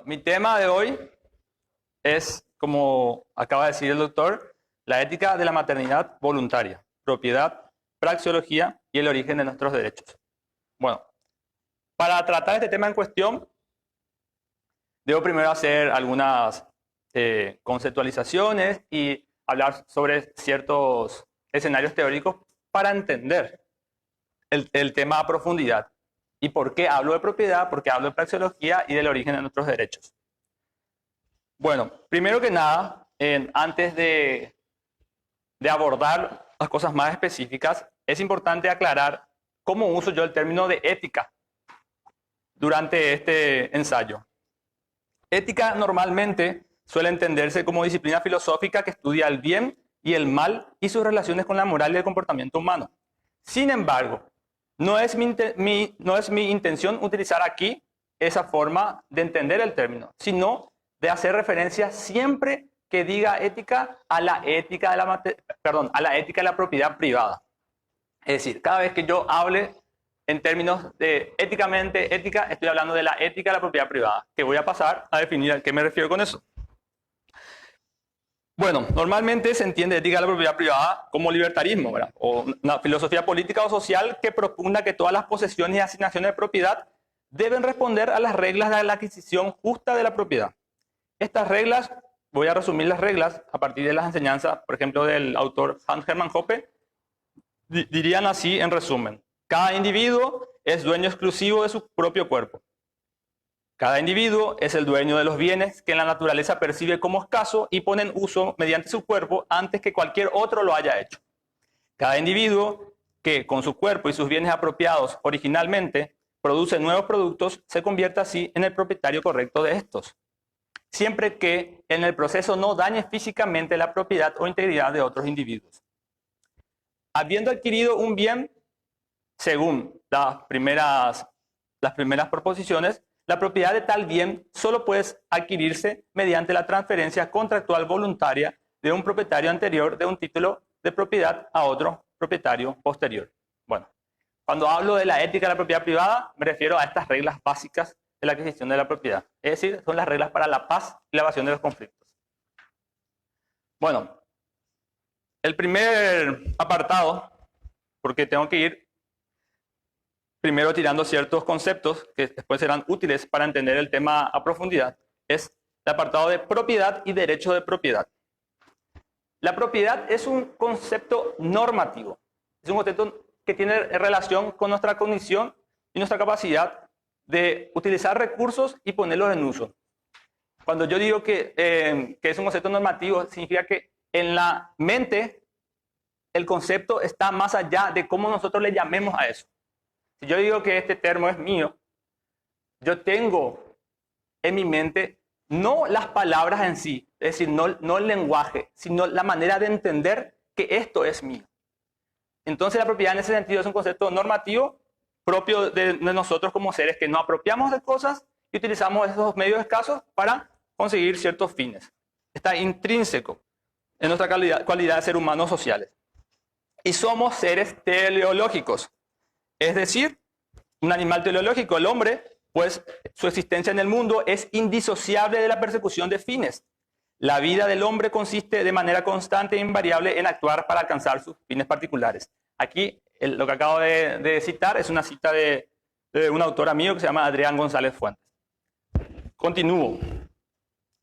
mi tema de hoy es, como acaba de decir el doctor, la ética de la maternidad voluntaria, propiedad, praxeología y el origen de nuestros derechos. Bueno, para tratar este tema en cuestión, debo primero hacer algunas conceptualizaciones y hablar sobre ciertos escenarios teóricos para entender el tema a profundidad. ¿Y por qué hablo de propiedad? Porque hablo de praxeología y del origen de nuestros derechos. Bueno, primero que nada, antes de abordar las cosas más específicas, es importante aclarar cómo uso yo el término de ética durante este ensayo. Ética normalmente suele entenderse como disciplina filosófica que estudia el bien y el mal y sus relaciones con la moral y el comportamiento humano. Sin embargo, no es mi intención utilizar aquí esa forma de entender el término, sino de hacer referencia siempre que diga ética a la ética de la propiedad privada. Es decir, cada vez que yo hable en términos de éticamente, ética, estoy hablando de la ética de la propiedad privada, que voy a pasar a definir a qué me refiero con eso. Bueno, normalmente se entiende ética de la propiedad privada como libertarismo, ¿verdad? O una filosofía política o social que propugna que todas las posesiones y asignaciones de propiedad deben responder a las reglas de la adquisición justa de la propiedad. Estas reglas, voy a resumir las reglas a partir de las enseñanzas, por ejemplo, del autor Hans Hermann Hoppe, dirían así en resumen: cada individuo es dueño exclusivo de su propio cuerpo. Cada individuo es el dueño de los bienes que la naturaleza percibe como escasos y pone en uso mediante su cuerpo antes que cualquier otro lo haya hecho. Cada individuo que con su cuerpo y sus bienes apropiados originalmente produce nuevos productos se convierte así en el propietario correcto de estos, siempre que en el proceso no dañe físicamente la propiedad o integridad de otros individuos. Habiendo adquirido un bien, según las primeras proposiciones, la propiedad de tal bien solo puede adquirirse mediante la transferencia contractual voluntaria de un propietario anterior de un título de propiedad a otro propietario posterior. Bueno, cuando hablo de la ética de la propiedad privada, me refiero a estas reglas básicas de la adquisición de la propiedad. Es decir, son las reglas para la paz y la evasión de los conflictos. Bueno, el primer apartado, porque tengo que ir primero tirando ciertos conceptos que después serán útiles para entender el tema a profundidad, es el apartado de propiedad y derecho de propiedad. La propiedad es un concepto normativo, es un concepto que tiene relación con nuestra cognición y nuestra capacidad de utilizar recursos y ponerlos en uso. Cuando yo digo que es un concepto normativo, significa que en la mente el concepto está más allá de cómo nosotros le llamemos a eso. Si yo digo que este termo es mío, yo tengo en mi mente no las palabras en sí, es decir, no el lenguaje, sino la manera de entender que esto es mío. Entonces la propiedad en ese sentido es un concepto normativo propio de nosotros como seres que nos apropiamos de cosas y utilizamos esos medios escasos para conseguir ciertos fines. Está intrínseco en nuestra cualidad de ser humanos sociales. Y somos seres teleológicos. Es decir, un animal teleológico, el hombre, pues su existencia en el mundo es indisociable de la persecución de fines. La vida del hombre consiste de manera constante e invariable en actuar para alcanzar sus fines particulares. Aquí, lo que acabo de citar es una cita de un autor amigo que se llama Adrián González Fuentes. Continúo.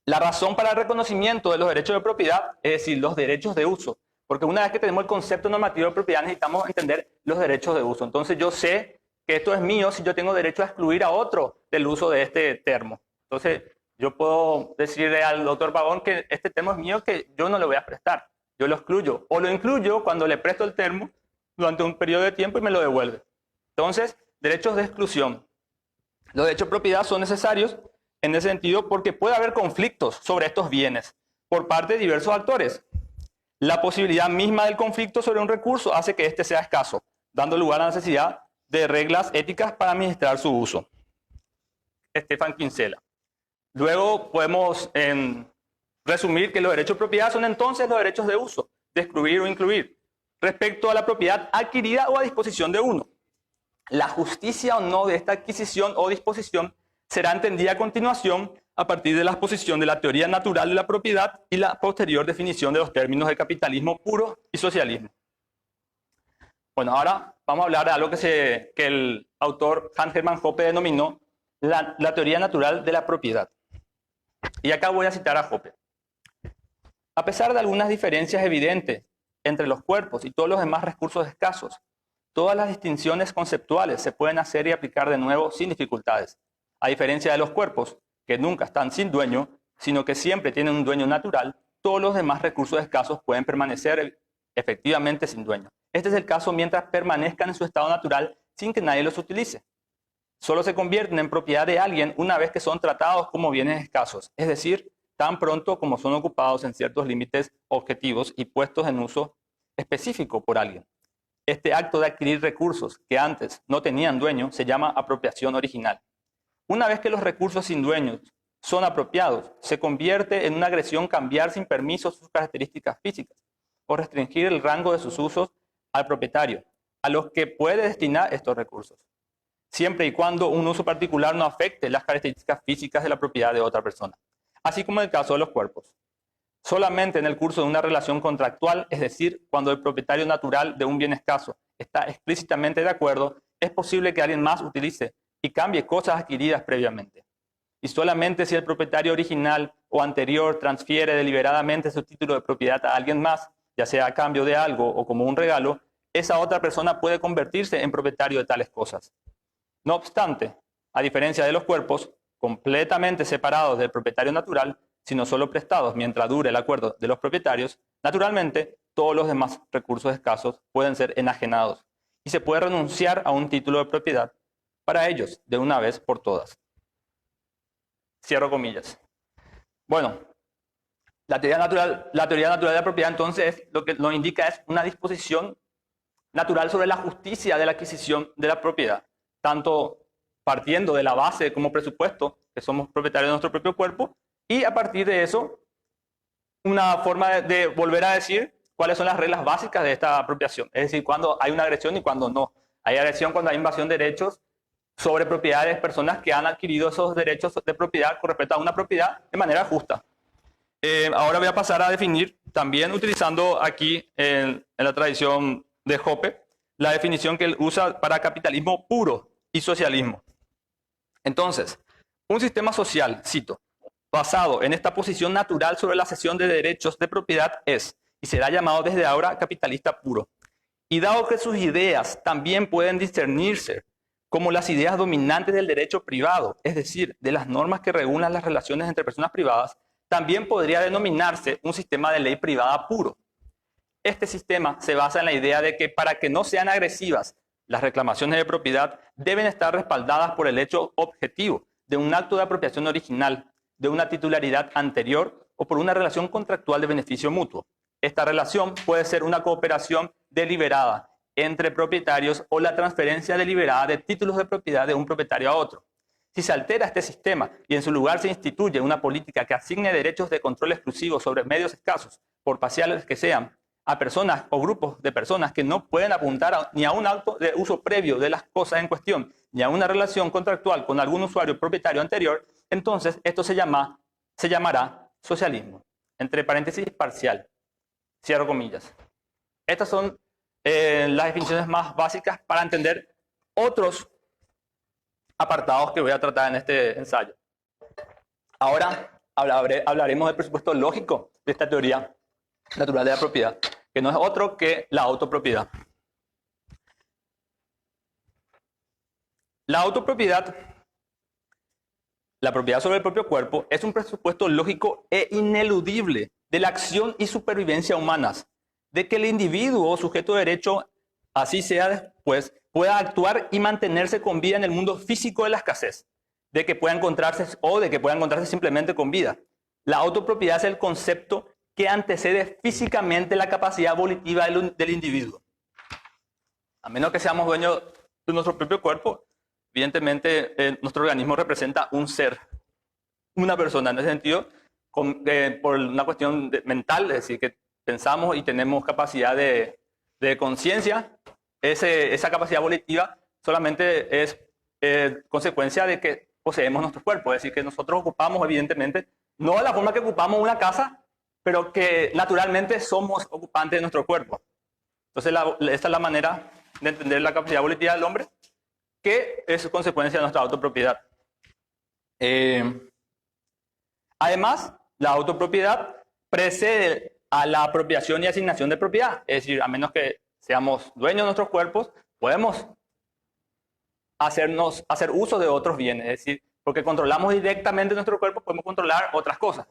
La razón para el reconocimiento de los derechos de propiedad, es decir, los derechos de uso, porque una vez que tenemos el concepto normativo de propiedad necesitamos entender los derechos de uso. Entonces yo sé que esto es mío si yo tengo derecho a excluir a otro del uso de este termo. Entonces yo puedo decirle al doctor Pavón que este termo es mío, que yo no le voy a prestar. Yo lo excluyo o lo incluyo cuando le presto el termo durante un periodo de tiempo y me lo devuelve. Entonces, derechos de exclusión. Los derechos de propiedad son necesarios en ese sentido porque puede haber conflictos sobre estos bienes por parte de diversos actores. La posibilidad misma del conflicto sobre un recurso hace que éste sea escaso, dando lugar a la necesidad de reglas éticas para administrar su uso. Stefan Kinsella. Luego podemos resumir que los derechos de propiedad son entonces los derechos de uso, de excluir o incluir, respecto a la propiedad adquirida o a disposición de uno. La justicia o no de esta adquisición o disposición será entendida a continuación a partir de la exposición de la teoría natural de la propiedad y la posterior definición de los términos de capitalismo puro y socialismo. Bueno, ahora vamos a hablar de algo que el autor Hans Hermann Hoppe denominó la teoría natural de la propiedad. Y acá voy a citar a Hoppe. A pesar de algunas diferencias evidentes entre los cuerpos y todos los demás recursos escasos, todas las distinciones conceptuales se pueden hacer y aplicar de nuevo sin dificultades. A diferencia de los cuerpos, que nunca están sin dueño, sino que siempre tienen un dueño natural, todos los demás recursos escasos pueden permanecer efectivamente sin dueño. Este es el caso mientras permanezcan en su estado natural sin que nadie los utilice. Solo se convierten en propiedad de alguien una vez que son tratados como bienes escasos, es decir, tan pronto como son ocupados en ciertos límites objetivos y puestos en uso específico por alguien. Este acto de adquirir recursos que antes no tenían dueño se llama apropiación original. Una vez que los recursos sin dueños son apropiados, se convierte en una agresión cambiar sin permiso sus características físicas o restringir el rango de sus usos al propietario, a los que puede destinar estos recursos, siempre y cuando un uso particular no afecte las características físicas de la propiedad de otra persona, así como en el caso de los cuerpos. Solamente en el curso de una relación contractual, es decir, cuando el propietario natural de un bien escaso está explícitamente de acuerdo, es posible que alguien más utilice y cambie cosas adquiridas previamente. Y solamente si el propietario original o anterior transfiere deliberadamente su título de propiedad a alguien más, ya sea a cambio de algo o como un regalo, esa otra persona puede convertirse en propietario de tales cosas. No obstante, a diferencia de los cuerpos, completamente separados del propietario natural, sino solo prestados mientras dure el acuerdo de los propietarios, naturalmente todos los demás recursos escasos pueden ser enajenados y se puede renunciar a un título de propiedad para ellos de una vez por todas. Cierro comillas. Bueno, la teoría natural de la propiedad entonces lo que nos indica es una disposición natural sobre la justicia de la adquisición de la propiedad, tanto partiendo de la base como presupuesto que somos propietarios de nuestro propio cuerpo, y a partir de eso, una forma de volver a decir cuáles son las reglas básicas de esta apropiación. Es decir, cuando hay una agresión y cuando no. Hay agresión cuando hay invasión de derechos sobre propiedades de personas que han adquirido esos derechos de propiedad con respecto a una propiedad de manera justa. Ahora voy a pasar a definir, también utilizando aquí en la tradición de Hoppe, la definición que él usa para capitalismo puro y socialismo. Entonces, un sistema social, cito, basado en esta posición natural sobre la cesión de derechos de propiedad es, y será llamado desde ahora capitalista puro. Y dado que sus ideas también pueden discernirse como las ideas dominantes del derecho privado, es decir, de las normas que regulan las relaciones entre personas privadas, también podría denominarse un sistema de ley privada puro. Este sistema se basa en la idea de que para que no sean agresivas las reclamaciones de propiedad deben estar respaldadas por el hecho objetivo de un acto de apropiación original, de una titularidad anterior o por una relación contractual de beneficio mutuo. Esta relación puede ser una cooperación deliberada entre propietarios o la transferencia deliberada de títulos de propiedad de un propietario a otro. Si se altera este sistema y en su lugar se instituye una política que asigne derechos de control exclusivo sobre medios escasos, por parciales que sean, a personas o grupos de personas que no pueden apuntar ni a un acto de uso previo de las cosas en cuestión, ni a una relación contractual con algún usuario propietario anterior, entonces esto se llamará socialismo. Entre paréntesis, parcial. Cierro comillas. Estas son las definiciones más básicas para entender otros apartados que voy a tratar en este ensayo. Ahora hablaremos del presupuesto lógico de esta teoría natural de la propiedad, que no es otro que la autopropiedad. La autopropiedad, la propiedad sobre el propio cuerpo, es un presupuesto lógico e ineludible de la acción y supervivencia humanas, de que el individuo sujeto de derecho, así sea después, pueda actuar y mantenerse con vida en el mundo físico de la escasez, de que pueda encontrarse simplemente con vida. La autopropiedad es el concepto que antecede físicamente la capacidad volitiva del individuo. A menos que seamos dueños de nuestro propio cuerpo, evidentemente nuestro organismo representa un ser, una persona. En ese sentido, por una cuestión mental, es decir, que pensamos y tenemos capacidad de conciencia, esa capacidad volitiva solamente es consecuencia de que poseemos nuestros cuerpos. Es decir, que nosotros ocupamos, evidentemente, no de la forma que ocupamos una casa, pero que naturalmente somos ocupantes de nuestro cuerpo. Entonces, esta es la manera de entender la capacidad volitiva del hombre, que es consecuencia de nuestra autopropiedad. Además, la autopropiedad precede a la apropiación y asignación de propiedad. Es decir, a menos que seamos dueños de nuestros cuerpos, podemos hacer uso de otros bienes. Es decir, porque controlamos directamente nuestro cuerpo, podemos controlar otras cosas.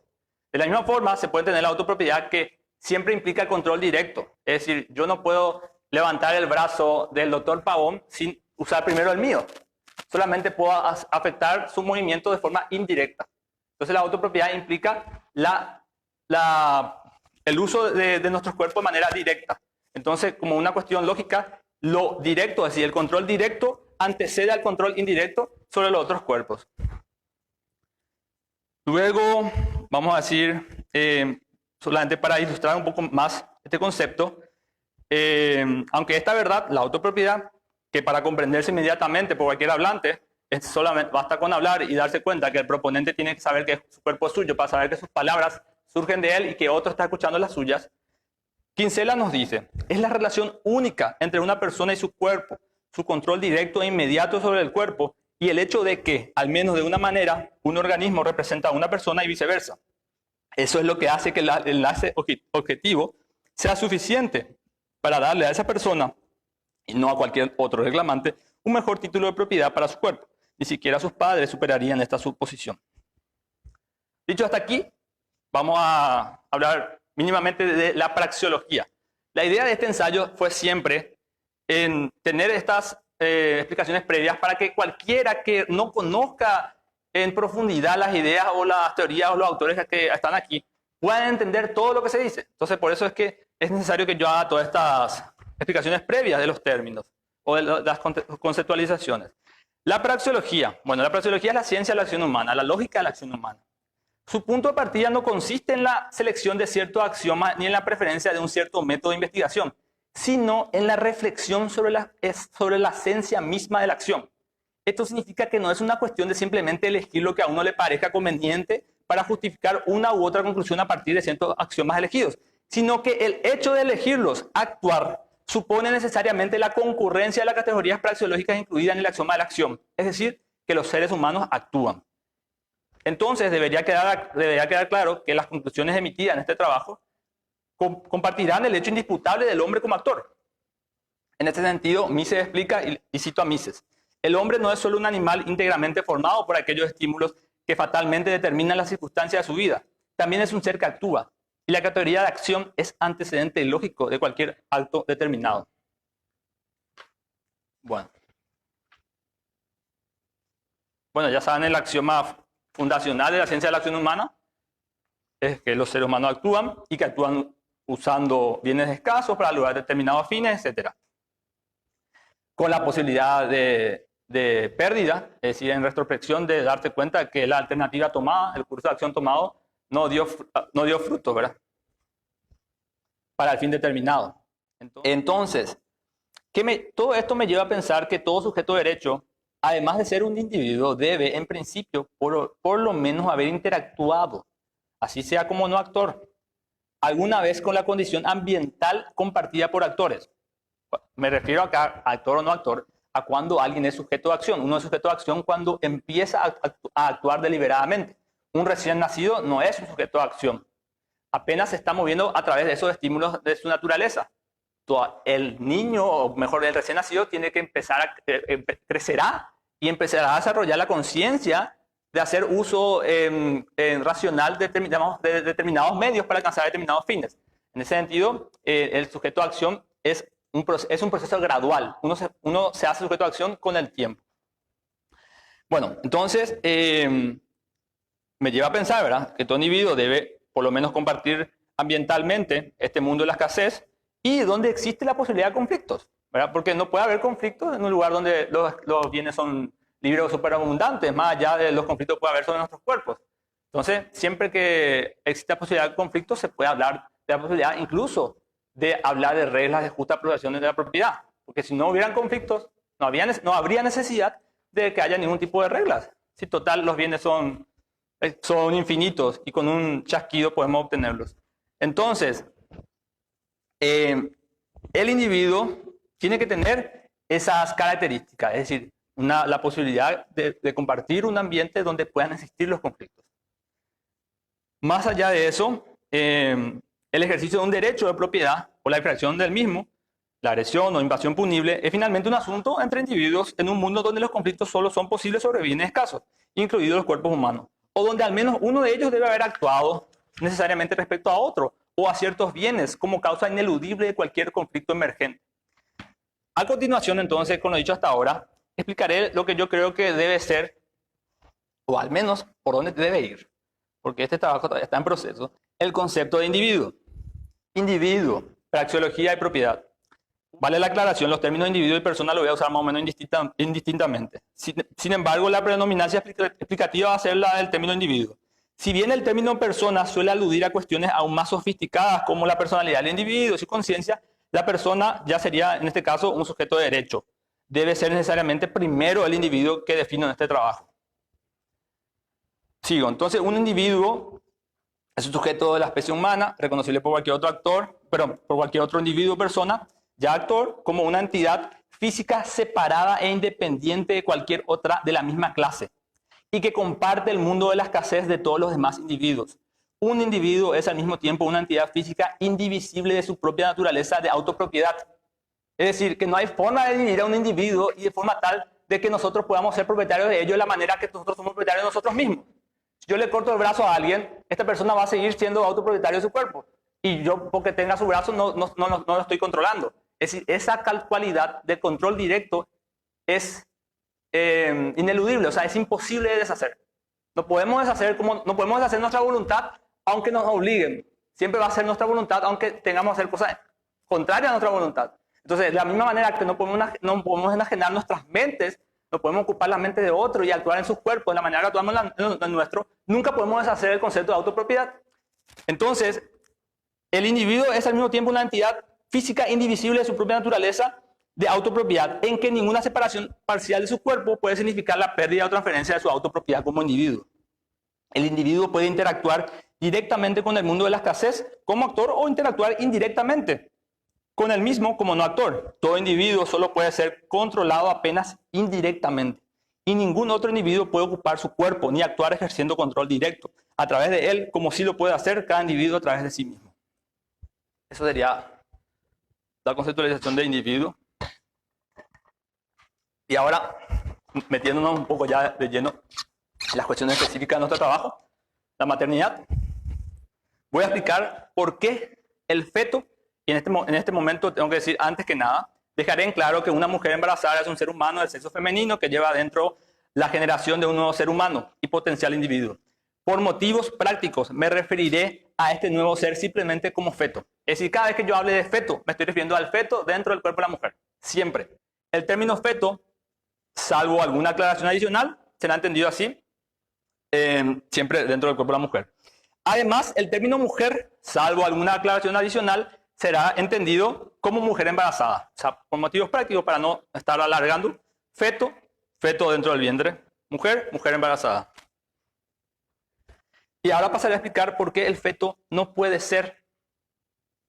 De la misma forma, se puede tener la autopropiedad que siempre implica el control directo. Es decir, yo no puedo levantar el brazo del doctor Pavón sin usar primero el mío. Solamente puedo afectar su movimiento de forma indirecta. Entonces, la autopropiedad implica el uso de nuestros cuerpos de manera directa. Entonces, como una cuestión lógica, lo directo, es decir, el control directo antecede al control indirecto sobre los otros cuerpos. Luego, vamos a decir, solamente para ilustrar un poco más este concepto, aunque esta verdad, la autopropiedad, que para comprenderse inmediatamente por cualquier hablante, solamente basta con hablar y darse cuenta que el proponente tiene que saber que su cuerpo es suyo, para saber que sus palabras surgen de él y que otro está escuchando las suyas. Kinsella nos dice, es la relación única entre una persona y su cuerpo, su control directo e inmediato sobre el cuerpo y el hecho de que, al menos de una manera, un organismo representa a una persona y viceversa. Eso es lo que hace que el enlace objetivo sea suficiente para darle a esa persona, y no a cualquier otro reclamante, un mejor título de propiedad para su cuerpo. Ni siquiera sus padres superarían esta suposición. Dicho hasta aquí, vamos a hablar mínimamente de la praxeología. La idea de este ensayo fue siempre en tener estas explicaciones previas para que cualquiera que no conozca en profundidad las ideas o las teorías o los autores que están aquí puedan entender todo lo que se dice. Entonces, por eso es que es necesario que yo haga todas estas explicaciones previas de los términos o de las conceptualizaciones. La praxeología. Bueno, la praxeología es la ciencia de la acción humana, la lógica de la acción humana. Su punto de partida no consiste en la selección de ciertos axiomas ni en la preferencia de un cierto método de investigación, sino en la reflexión sobre la esencia misma de la acción. Esto significa que no es una cuestión de simplemente elegir lo que a uno le parezca conveniente para justificar una u otra conclusión a partir de ciertos axiomas elegidos, sino que el hecho de elegirlos, actuar, supone necesariamente la concurrencia de las categorías praxeológicas incluidas en el axioma de la acción, es decir, que los seres humanos actúan. Entonces, debería quedar claro que las conclusiones emitidas en este trabajo compartirán el hecho indisputable del hombre como actor. En este sentido, Mises explica, y cito a Mises, el hombre no es solo un animal íntegramente formado por aquellos estímulos que fatalmente determinan las circunstancias de su vida, también es un ser que actúa, y la categoría de acción es antecedente lógico de cualquier acto determinado. Bueno, ya saben el axioma fundacional de la ciencia de la acción humana, es que los seres humanos actúan y que actúan usando bienes escasos para lograr determinados fines, etc. Con la posibilidad de pérdida, es decir, en retrospección de darte cuenta que la alternativa tomada, el curso de acción tomado, no dio fruto, ¿verdad? Para el fin determinado. Entonces, todo esto me lleva a pensar que todo sujeto de derecho, además de ser un individuo, debe, en principio, por lo menos haber interactuado, así sea como no actor, alguna vez con la condición ambiental compartida por actores. Me refiero acá, actor o no actor, a cuando alguien es sujeto de acción. Uno es sujeto de acción cuando empieza a actuar deliberadamente. Un recién nacido no es un sujeto de acción. Apenas se está moviendo a través de esos estímulos de su naturaleza. El niño, o mejor, el recién nacido, tiene que crecerá y empezará a desarrollar la conciencia de hacer uso racional de determinados medios para alcanzar determinados fines. En ese sentido, el sujeto de acción es un proceso gradual. Uno se hace sujeto de acción con el tiempo. Bueno, entonces, me lleva a pensar, ¿verdad?, que todo individuo debe por lo menos compartir ambientalmente este mundo de la escasez y donde existe la posibilidad de conflictos, ¿verdad? Porque no puede haber conflictos en un lugar donde los bienes son libres o superabundantes, más allá de los conflictos que puede haber sobre nuestros cuerpos. Entonces, siempre que existe la posibilidad de conflictos, se puede hablar de la posibilidad incluso de hablar de reglas de justa apropiación de la propiedad. Porque si no hubieran conflictos, no habría necesidad de que haya ningún tipo de reglas. Si total los bienes son infinitos y con un chasquido podemos obtenerlos. Entonces, el individuo tiene que tener esas características, es decir, la posibilidad de compartir un ambiente donde puedan existir los conflictos. Más allá de eso, el ejercicio de un derecho de propiedad o la infracción del mismo, la agresión o invasión punible, es finalmente un asunto entre individuos en un mundo donde los conflictos solo son posibles sobre bienes escasos, incluidos los cuerpos humanos, o donde al menos uno de ellos debe haber actuado necesariamente respecto a otro o a ciertos bienes como causa ineludible de cualquier conflicto emergente. A continuación, entonces, con lo dicho hasta ahora, explicaré lo que yo creo que debe ser, o al menos por dónde debe ir, porque este trabajo todavía está en proceso, el concepto de individuo. Individuo, praxeología y propiedad. Vale la aclaración, los términos individuo y persona lo voy a usar más o menos indistintamente. Sin embargo, la predominancia explicativa va a ser la del término individuo. Si bien el término persona suele aludir a cuestiones aún más sofisticadas como la personalidad del individuo, su conciencia, la persona ya sería, en este caso, un sujeto de derecho. Debe ser necesariamente primero el individuo que defino en este trabajo. Sigo. Entonces, un individuo es un sujeto de la especie humana, reconocible por cualquier otro actor, por cualquier otro individuo o persona, ya actor, como una entidad física separada e independiente de cualquier otra de la misma clase, y que comparte el mundo de la escasez de todos los demás individuos. Un individuo es al mismo tiempo una entidad física indivisible de su propia naturaleza de autopropiedad. Es decir, que no hay forma de dividir a un individuo y de forma tal de que nosotros podamos ser propietarios de ello de la manera que nosotros somos propietarios de nosotros mismos. Si yo le corto el brazo a alguien, esta persona va a seguir siendo autopropietario de su cuerpo. Y yo, porque tenga su brazo, no lo estoy controlando. Es decir, esa cualidad de control directo es ineludible, o sea, es imposible de deshacer. No podemos deshacer nuestra voluntad aunque nos obliguen. Siempre va a ser nuestra voluntad aunque tengamos que hacer cosas contrarias a nuestra voluntad. Entonces, de la misma manera que no podemos enajenar nuestras mentes, no podemos ocupar la mente de otro y actuar en sus cuerpos de la manera que actuamos en el nuestro, nunca podemos deshacer el concepto de autopropiedad. Entonces, el individuo es al mismo tiempo una entidad física indivisible de su propia naturaleza de autopropiedad, en que ninguna separación parcial de su cuerpo puede significar la pérdida o transferencia de su autopropiedad como individuo. El individuo puede interactuar directamente con el mundo de la escasez como actor o interactuar indirectamente con el mismo como no actor. Todo individuo solo puede ser controlado apenas indirectamente y ningún otro individuo puede ocupar su cuerpo ni actuar ejerciendo control directo a través de él como sí lo puede hacer cada individuo a través de sí mismo. Eso sería la conceptualización del individuo. Y ahora, metiéndonos un poco ya de lleno en las cuestiones específicas de nuestro trabajo, la maternidad, voy a explicar por qué el feto, y en este momento tengo que decir antes que nada, dejaré en claro que una mujer embarazada es un ser humano del sexo femenino que lleva adentro la generación de un nuevo ser humano y potencial individuo. Por motivos prácticos me referiré a este nuevo ser simplemente como feto. Es decir, cada vez que yo hable de feto, me estoy refiriendo al feto dentro del cuerpo de la mujer. Siempre. El término feto, salvo alguna aclaración adicional, será entendido así, siempre dentro del cuerpo de la mujer. Además, el término mujer, salvo alguna aclaración adicional, será entendido como mujer embarazada. O sea, por motivos prácticos, para no estar alargando, feto dentro del vientre, mujer embarazada. Y ahora pasaré a explicar por qué el feto no puede ser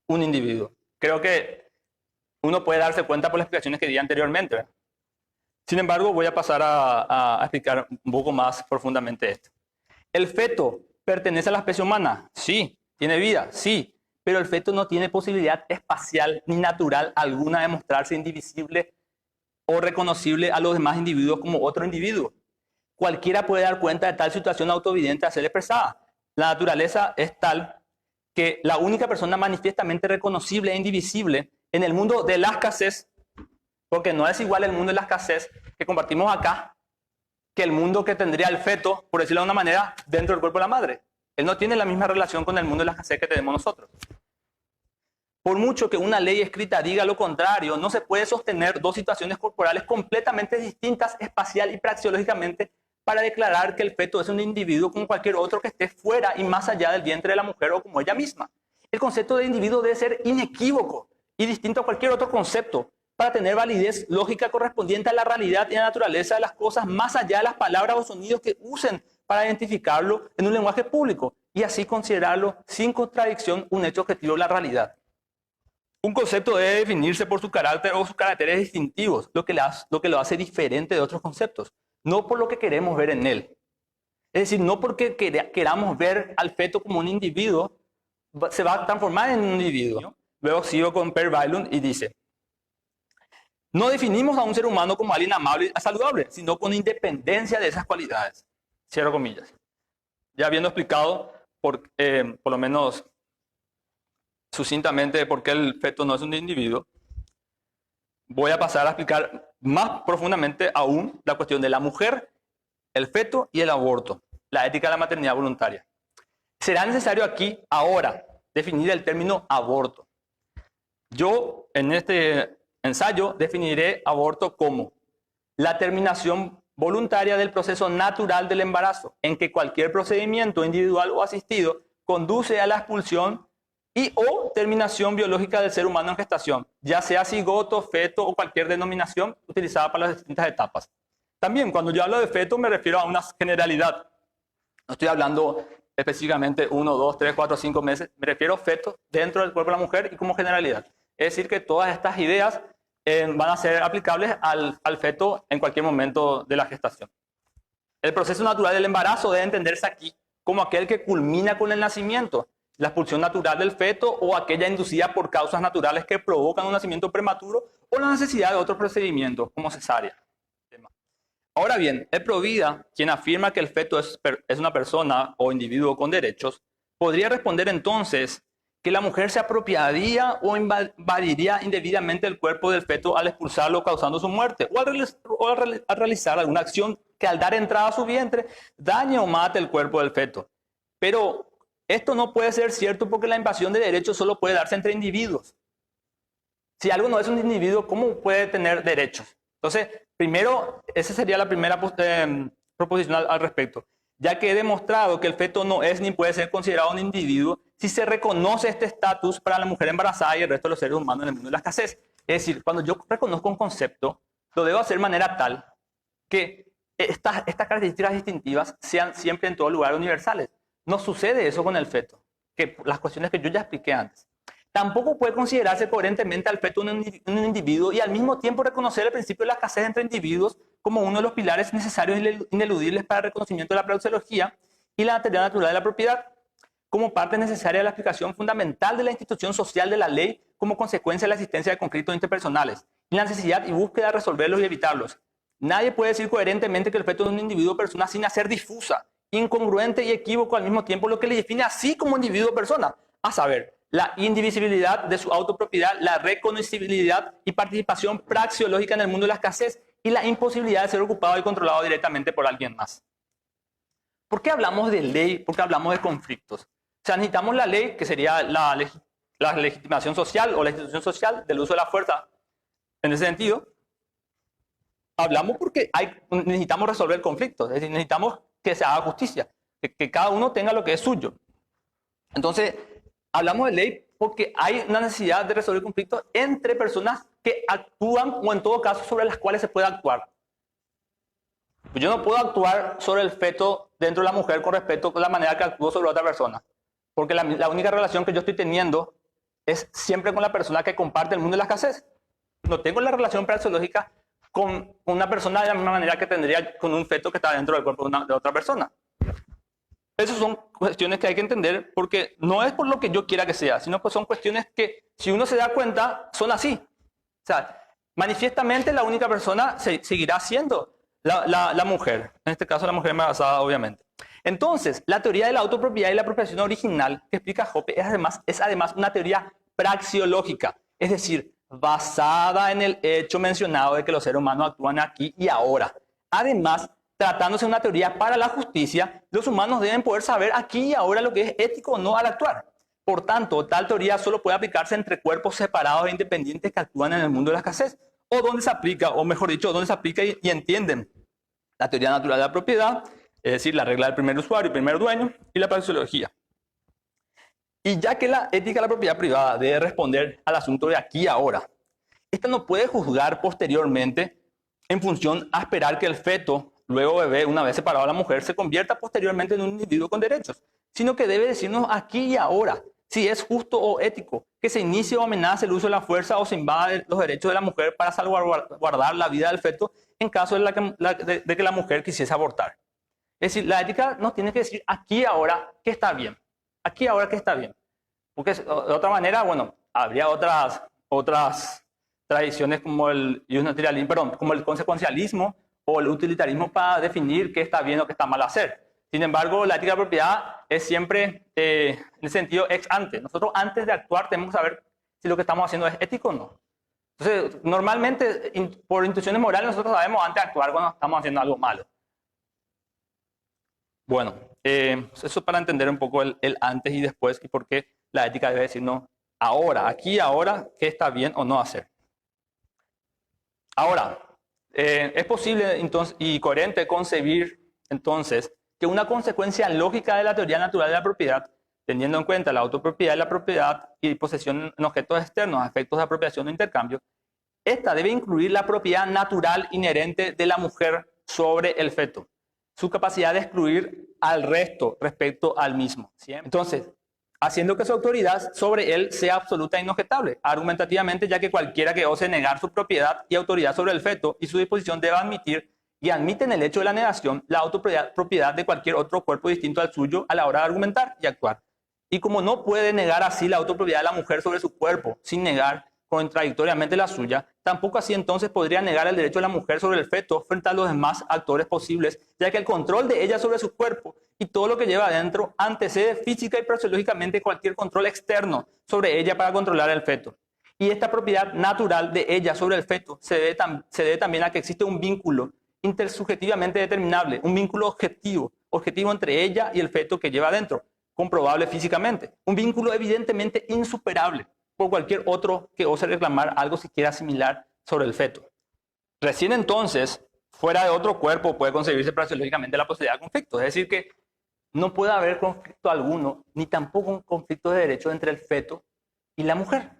un individuo. Creo que uno puede darse cuenta por las explicaciones que di anteriormente, ¿verdad? Sin embargo, voy a pasar a explicar un poco más profundamente esto. ¿El feto pertenece a la especie humana? Sí. ¿Tiene vida? Sí. Pero el feto no tiene posibilidad espacial ni natural alguna de mostrarse indivisible o reconocible a los demás individuos como otro individuo. Cualquiera puede dar cuenta de tal situación autoevidente a ser expresada. La naturaleza es tal que la única persona manifiestamente reconocible e indivisible en el mundo de la escasez, porque no es igual el mundo de la escasez que compartimos acá, que el mundo que tendría el feto, por decirlo de una manera, dentro del cuerpo de la madre. Él no tiene la misma relación con el mundo de la escasez que tenemos nosotros. Por mucho que una ley escrita diga lo contrario, no se puede sostener dos situaciones corporales completamente distintas espacial y praxeológicamente para declarar que el feto es un individuo como cualquier otro que esté fuera y más allá del vientre de la mujer o como ella misma. El concepto de individuo debe ser inequívoco y distinto a cualquier otro concepto, para tener validez lógica correspondiente a la realidad y a la naturaleza de las cosas, más allá de las palabras o sonidos que usen para identificarlo en un lenguaje público, y así considerarlo sin contradicción un hecho objetivo de la realidad. Un concepto debe definirse por su carácter o sus caracteres distintivos, lo que lo hace diferente de otros conceptos, no por lo que queremos ver en él. Es decir, no porque queramos ver al feto como un individuo, se va a transformar en un individuo. Luego sigo con Per Bailund y dice, no definimos a un ser humano como alguien amable y saludable, sino con independencia de esas cualidades. Cierro comillas. Ya habiendo explicado, por lo menos sucintamente, por qué el feto no es un individuo, voy a pasar a explicar más profundamente aún la cuestión de la mujer, el feto y el aborto, la ética de la maternidad voluntaria. Será necesario aquí, ahora, definir el término aborto. Yo, en este ensayo, definiré aborto como la terminación voluntaria del proceso natural del embarazo, en que cualquier procedimiento individual o asistido conduce a la expulsión y o terminación biológica del ser humano en gestación, ya sea cigoto, feto o cualquier denominación utilizada para las distintas etapas. También, cuando yo hablo de feto, me refiero a una generalidad. No estoy hablando específicamente 1, 2, 3, 4, 5 meses. Me refiero a feto dentro del cuerpo de la mujer y como generalidad. Es decir, que todas estas ideas van a ser aplicables al feto en cualquier momento de la gestación. El proceso natural del embarazo debe entenderse aquí como aquel que culmina con el nacimiento, la expulsión natural del feto o aquella inducida por causas naturales que provocan un nacimiento prematuro o la necesidad de otros procedimientos, como cesárea. Ahora bien, el provida, quien afirma que el feto es una persona o individuo con derechos, podría responder entonces que la mujer se apropiaría o invadiría indebidamente el cuerpo del feto al expulsarlo causando su muerte o al realizar alguna acción que al dar entrada a su vientre dañe o mate el cuerpo del feto. Pero esto no puede ser cierto porque la invasión de derechos solo puede darse entre individuos. Si algo no es un individuo, ¿cómo puede tener derechos? Entonces, primero, esa sería la primera proposición al respecto. Ya que he demostrado que el feto no es ni puede ser considerado un individuo si se reconoce este estatus para la mujer embarazada y el resto de los seres humanos en el mundo de la escasez. Es decir, cuando yo reconozco un concepto, lo debo hacer de manera tal que estas características distintivas sean siempre en todo lugar universales. No sucede eso con el feto, que las cuestiones que yo ya expliqué antes. Tampoco puede considerarse coherentemente al feto un individuo y al mismo tiempo reconocer el principio de la escasez entre individuos como uno de los pilares necesarios e ineludibles para el reconocimiento de la praxeología y la teoría natural de la propiedad, como parte necesaria de la explicación fundamental de la institución social de la ley como consecuencia de la existencia de conflictos interpersonales y la necesidad y búsqueda de resolverlos y evitarlos. Nadie puede decir coherentemente que el feto es un individuo o persona sin hacer difusa, incongruente y equívoco al mismo tiempo lo que le define así como individuo o persona, a saber, la indivisibilidad de su autopropiedad, la reconocibilidad y participación praxeológica en el mundo de la escasez y la imposibilidad de ser ocupado y controlado directamente por alguien más. ¿Por qué hablamos de ley? ¿Por qué hablamos de conflictos? O sea, necesitamos la ley, que sería la legitimación social o la institución social del uso de la fuerza. En ese sentido, hablamos porque necesitamos resolver conflictos, es decir, necesitamos que se haga justicia, que cada uno tenga lo que es suyo. Entonces, hablamos de ley porque hay una necesidad de resolver conflictos entre personas que actúan o en todo caso sobre las cuales se puede actuar. Yo no puedo actuar sobre el feto dentro de la mujer con respecto a la manera que actúo sobre otra persona. Porque la única relación que yo estoy teniendo es siempre con la persona que comparte el mundo de la escasez. No tengo la relación praxeológica con una persona de la misma manera que tendría con un feto que está dentro del cuerpo de otra persona. Esas son cuestiones que hay que entender porque no es por lo que yo quiera que sea, sino que son cuestiones que, si uno se da cuenta, son así. O sea, manifiestamente la única persona seguirá siendo la mujer. En este caso, la mujer embarazada, obviamente. Entonces, la teoría de la autopropiedad y la apropiación original que explica Hoppe es además una teoría praxeológica, es decir, basada en el hecho mencionado de que los seres humanos actúan aquí y ahora. Además, tratándose de una teoría para la justicia, los humanos deben poder saber aquí y ahora lo que es ético o no al actuar. Por tanto, tal teoría solo puede aplicarse entre cuerpos separados e independientes que actúan en el mundo de la escasez, o donde se aplica, o mejor dicho, donde se aplica y entienden la teoría natural de la propiedad, es decir, la regla del primer usuario y primer dueño, y la praxeología. Y ya que la ética de la propiedad privada debe responder al asunto de aquí y ahora, esta no puede juzgar posteriormente en función a esperar que el feto, luego bebé, una vez separado de la mujer, se convierta posteriormente en un individuo con derechos, sino que debe decirnos aquí y ahora si es justo o ético que se inicie o amenace el uso de la fuerza o se invade los derechos de la mujer para salvaguardar la vida del feto en caso de que la mujer quisiese abortar. Es decir, la ética nos tiene que decir aquí y ahora qué está bien, aquí y ahora qué está bien. Porque de otra manera, bueno, habría otras tradiciones como como el consecuencialismo o el utilitarismo para definir qué está bien o qué está mal hacer. Sin embargo, la ética de propiedad es siempre en el sentido ex ante. Nosotros antes de actuar tenemos que saber si lo que estamos haciendo es ético o no. Entonces, normalmente, por intuiciones morales, nosotros sabemos antes de actuar cuando estamos haciendo algo malo. Bueno, eso para entender un poco el antes y después y por qué la ética debe decirnos ahora, aquí y ahora, qué está bien o no hacer. Ahora, es posible entonces, y coherente concebir entonces que una consecuencia lógica de la teoría natural de la propiedad, teniendo en cuenta la autopropiedad de la propiedad y posesión en objetos externos a efectos de apropiación o intercambio, esta debe incluir la propiedad natural inherente de la mujer sobre el feto, su capacidad de excluir al resto respecto al mismo. ¿Sí? Entonces, haciendo que su autoridad sobre él sea absoluta e inobjetable, argumentativamente, ya que cualquiera que ose negar su propiedad y autoridad sobre el feto y su disposición debe admitir y admiten el hecho de la negación, la autopropiedad de cualquier otro cuerpo distinto al suyo a la hora de argumentar y actuar. Y como no puede negar así la autopropiedad de la mujer sobre su cuerpo, sin negar contradictoriamente la suya, tampoco así entonces podría negar el derecho de la mujer sobre el feto frente a los demás actores posibles, ya que el control de ella sobre su cuerpo y todo lo que lleva adentro antecede física y presiológicamente cualquier control externo sobre ella para controlar el feto. Y esta propiedad natural de ella sobre el feto se debe también a que existe un vínculo intersubjetivamente determinable, un vínculo objetivo entre ella y el feto que lleva adentro, comprobable físicamente, un vínculo evidentemente insuperable por cualquier otro que ose reclamar algo siquiera similar sobre el feto. Recién entonces, fuera de otro cuerpo puede concebirse prasiológicamente la posibilidad de conflicto, es decir que no puede haber conflicto alguno, ni tampoco un conflicto de derecho entre el feto y la mujer.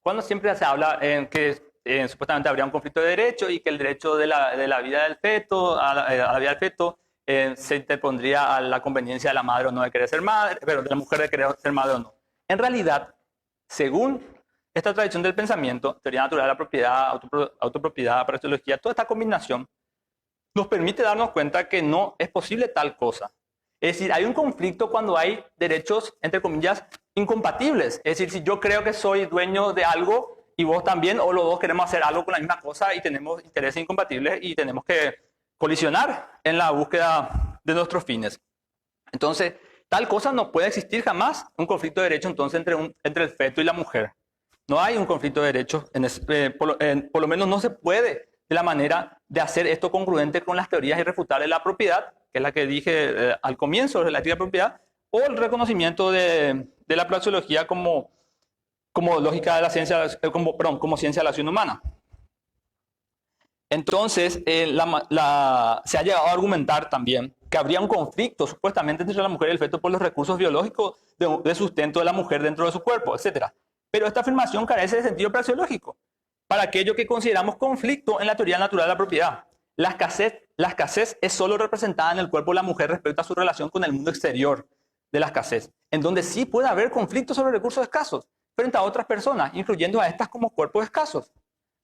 Cuando siempre se habla en que supuestamente habría un conflicto de derecho y que el derecho de la vida del feto, a la vida del feto, se interpondría a la conveniencia de la madre o no de querer ser madre, pero de la mujer de querer ser madre o no. En realidad, según esta tradición del pensamiento, teoría natural de la propiedad, autopropiedad, prasiología, toda esta combinación nos permite darnos cuenta que no es posible tal cosa. Es decir, hay un conflicto cuando hay derechos, entre comillas, incompatibles. Es decir, si yo creo que soy dueño de algo y vos también, o los dos queremos hacer algo con la misma cosa y tenemos intereses incompatibles y tenemos que colisionar en la búsqueda de nuestros fines. Entonces, tal cosa no puede existir jamás, un conflicto de derechos entonces entre el feto y la mujer. No hay un conflicto de derechos, por lo menos no se puede de la manera de hacer esto congruente con las teorías irrefutables de la propiedad, que es la que dije al comienzo, relativa a propiedad, o el reconocimiento de la praxeología como lógica de la ciencia, como ciencia de la acción humana. Entonces, se ha llegado a argumentar también que habría un conflicto supuestamente entre la mujer y el feto por los recursos biológicos de sustento de la mujer dentro de su cuerpo, etc. Pero esta afirmación carece de sentido praxeológico para aquello que consideramos conflicto en la teoría natural de la propiedad. La escasez es solo representada en el cuerpo de la mujer respecto a su relación con el mundo exterior de la escasez, en donde sí puede haber conflictos sobre recursos escasos frente a otras personas, incluyendo a estas como cuerpos escasos.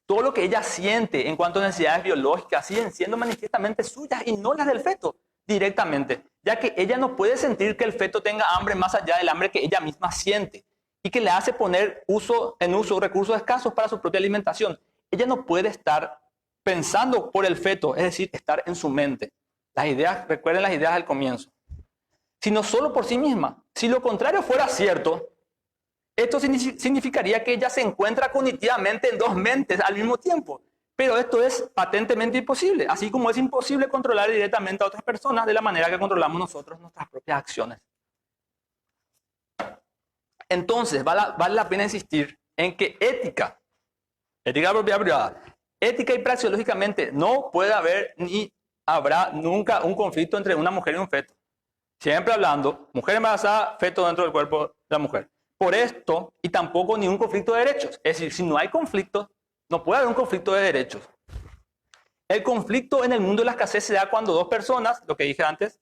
Todo lo que ella siente en cuanto a necesidades biológicas siguen siendo manifiestamente suyas y no las del feto directamente, ya que ella no puede sentir que el feto tenga hambre más allá del hambre que ella misma siente y que le hace poner en uso recursos escasos para su propia alimentación. Ella no puede estar pensando por el feto, es decir, estar en su mente. Recuerden las ideas del comienzo. Sino solo por sí misma. Si lo contrario fuera cierto, esto significaría que ella se encuentra cognitivamente en dos mentes al mismo tiempo. Pero esto es patentemente imposible, así como es imposible controlar directamente a otras personas de la manera que controlamos nosotros nuestras propias acciones. Entonces, vale la pena insistir en que ética de propiedad privada, ética y praxeológicamente no puede haber ni habrá nunca un conflicto entre una mujer y un feto. Siempre hablando, mujer embarazada, feto dentro del cuerpo de la mujer. por esto y tampoco ningún conflicto de derechos. Es decir, si no hay conflicto, no puede haber un conflicto de derechos. El conflicto en el mundo de la escasez se da cuando dos personas, lo que dije antes,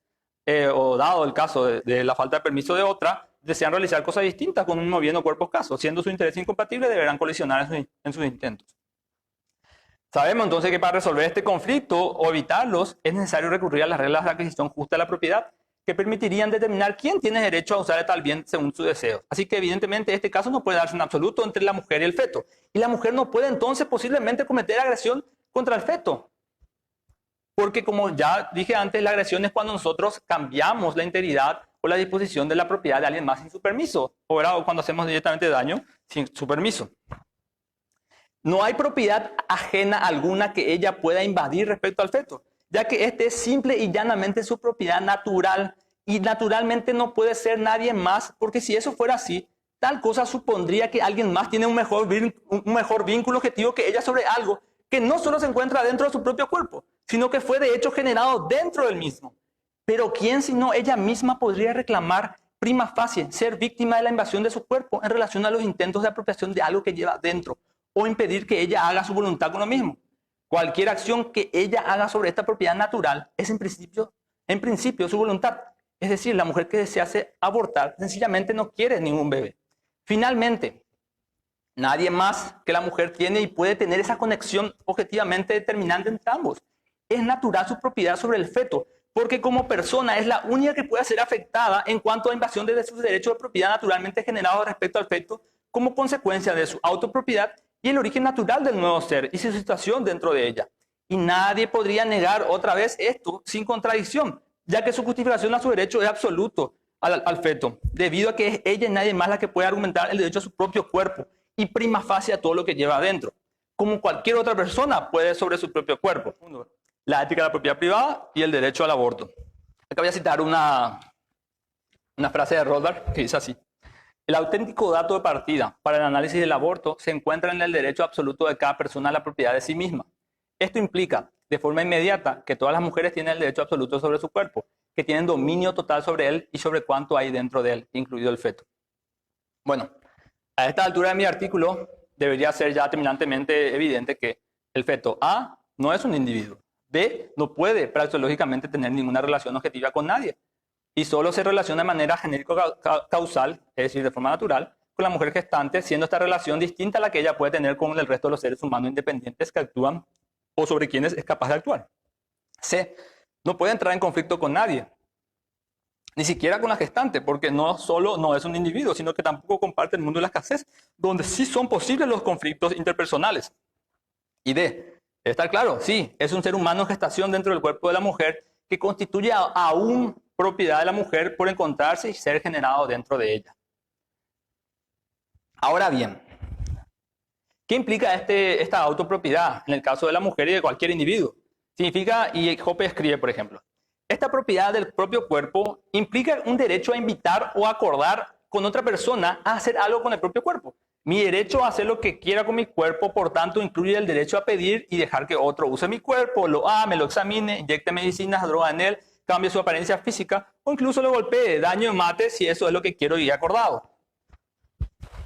o dado el caso de la falta de permiso de otra, desean realizar cosas distintas con un mismo bien o cuerpo escaso. Siendo su interés incompatible, deberán colisionar en sus intentos. Sabemos entonces que para resolver este conflicto o evitarlos, es necesario recurrir a las reglas de adquisición justa de la propiedad, que permitirían determinar quién tiene derecho a usar tal bien según sus deseos. Así que evidentemente este caso no puede darse en absoluto entre la mujer y el feto. Y la mujer no puede entonces posiblemente cometer agresión contra el feto. Porque como ya dije antes, la agresión es cuando nosotros cambiamos la integridad o la disposición de la propiedad de alguien más sin su permiso. O cuando hacemos directamente daño sin su permiso. No hay propiedad ajena alguna que ella pueda invadir respecto al feto, ya que este es simple y llanamente su propiedad natural y naturalmente no puede ser nadie más, porque si eso fuera así, tal cosa supondría que alguien más tiene un mejor vínculo objetivo que ella sobre algo que no solo se encuentra dentro de su propio cuerpo, sino que fue de hecho generado dentro del mismo. Pero ¿quién sino ella misma podría reclamar prima facie ser víctima de la invasión de su cuerpo en relación a los intentos de apropiación de algo que lleva dentro, o impedir que ella haga su voluntad con lo mismo? Cualquier acción que ella haga sobre esta propiedad natural es en principio su voluntad. Es decir, la mujer que desease abortar sencillamente no quiere ningún bebé. Finalmente, nadie más que la mujer tiene y puede tener esa conexión objetivamente determinante entre ambos. Es natural su propiedad sobre el feto, porque como persona es la única que puede ser afectada en cuanto a invasión de sus derechos de propiedad naturalmente generados respecto al feto como consecuencia de su autopropiedad y el origen natural del nuevo ser y su situación dentro de ella. Y nadie podría negar otra vez esto sin contradicción, ya que su justificación a su derecho es absoluto al feto, debido a que es ella y nadie más la que puede argumentar el derecho a su propio cuerpo y prima facie a todo lo que lleva adentro, como cualquier otra persona puede sobre su propio cuerpo. La ética de la propiedad privada y el derecho al aborto. Acá voy a citar una frase de Rothbard que dice así: el auténtico dato de partida para el análisis del aborto se encuentra en el derecho absoluto de cada persona a la propiedad de sí misma. Esto implica, de forma inmediata, que todas las mujeres tienen el derecho absoluto sobre su cuerpo, que tienen dominio total sobre él y sobre cuánto hay dentro de él, incluido el feto. Bueno, a esta altura de mi artículo debería ser ya terminantemente evidente que el feto A no es un individuo, B no puede praxeológicamente tener ninguna relación objetiva con nadie, y solo se relaciona de manera genérico-causal, es decir, de forma natural, con la mujer gestante, siendo esta relación distinta a la que ella puede tener con el resto de los seres humanos independientes que actúan o sobre quienes es capaz de actuar. C, no puede entrar en conflicto con nadie, ni siquiera con la gestante, porque no solo no es un individuo, sino que tampoco comparte el mundo de la escasez, donde sí son posibles los conflictos interpersonales. Y D, debe estar claro, sí, es un ser humano en gestación dentro del cuerpo de la mujer que constituye aún propiedad de la mujer por encontrarse y ser generado dentro de ella. Ahora bien, ¿qué implica esta autopropiedad en el caso de la mujer y de cualquier individuo? Significa, y Hoppe escribe, por ejemplo, esta propiedad del propio cuerpo implica un derecho a invitar o acordar con otra persona a hacer algo con el propio cuerpo. Mi derecho a hacer lo que quiera con mi cuerpo, por tanto, incluye el derecho a pedir y dejar que otro use mi cuerpo, lo ame, lo examine, inyecte medicinas, droga en él, cambie su apariencia física o incluso lo golpee, daño o mate si eso es lo que quiero y he acordado.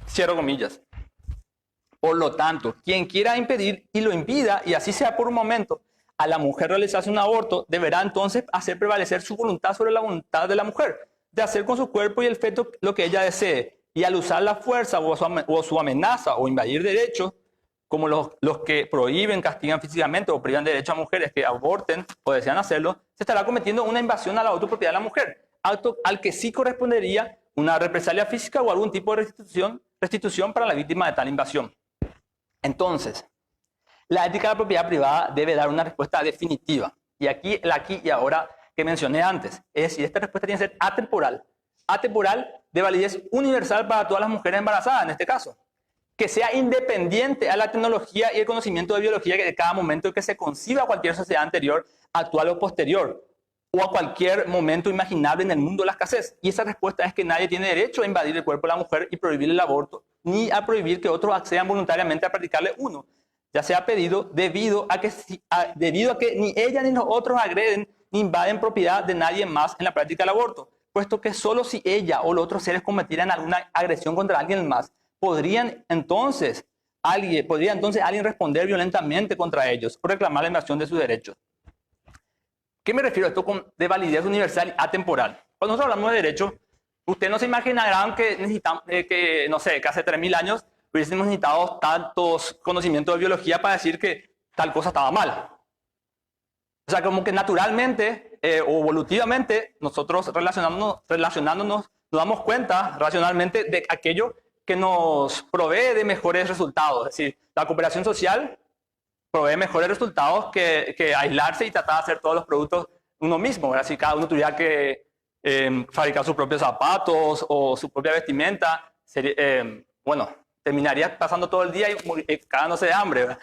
Cierro comillas. Por lo tanto, quien quiera impedir y lo impida, y así sea por un momento, a la mujer realizarse un aborto, deberá entonces hacer prevalecer su voluntad sobre la voluntad de la mujer, de hacer con su cuerpo y el feto lo que ella desee. Y al usar la fuerza o su amenaza o invadir derechos, como los que prohíben, castigan físicamente o privan de derecho a mujeres que aborten o desean hacerlo, se estará cometiendo una invasión a la autopropiedad de la mujer, acto al que sí correspondería una represalia física o algún tipo de restitución para la víctima de tal invasión. Entonces, la ética de la propiedad privada debe dar una respuesta definitiva. Y aquí, el aquí y ahora que mencioné antes, es decir, esta respuesta tiene que ser atemporal. Atemporal de validez universal para todas las mujeres embarazadas, en este caso. Que sea independiente a la tecnología y el conocimiento de biología que de cada momento en que se conciba cualquier sociedad anterior, actual o posterior, o a cualquier momento imaginable en el mundo de la escasez. Y esa respuesta es que nadie tiene derecho a invadir el cuerpo de la mujer y prohibir el aborto, ni a prohibir que otros accedan voluntariamente a practicarle uno, ya sea pedido debido a que ni ella ni los otros agreden ni invaden propiedad de nadie más en la práctica del aborto, puesto que solo si ella o los otros seres cometieran alguna agresión contra alguien más, podría entonces alguien responder violentamente contra ellos o reclamar la invasión de sus derechos. ¿Qué me refiero a esto de validez universal y atemporal? Cuando nosotros hablamos de derecho, ustedes no se imaginarán que necesitamos, no sé, que hace 3000 años hubiésemos necesitado tantos conocimientos de biología para decir que tal cosa estaba mal. O sea, como que naturalmente o evolutivamente nosotros relacionándonos nos damos cuenta racionalmente de aquello que nos provee de mejores resultados. Es decir, la cooperación social provee mejores resultados que aislarse y tratar de hacer todos los productos uno mismo, ¿verdad? Si cada uno tuviera que fabricar sus propios zapatos o su propia vestimenta, bueno, terminaría pasando todo el día y cagándose de hambre, ¿verdad?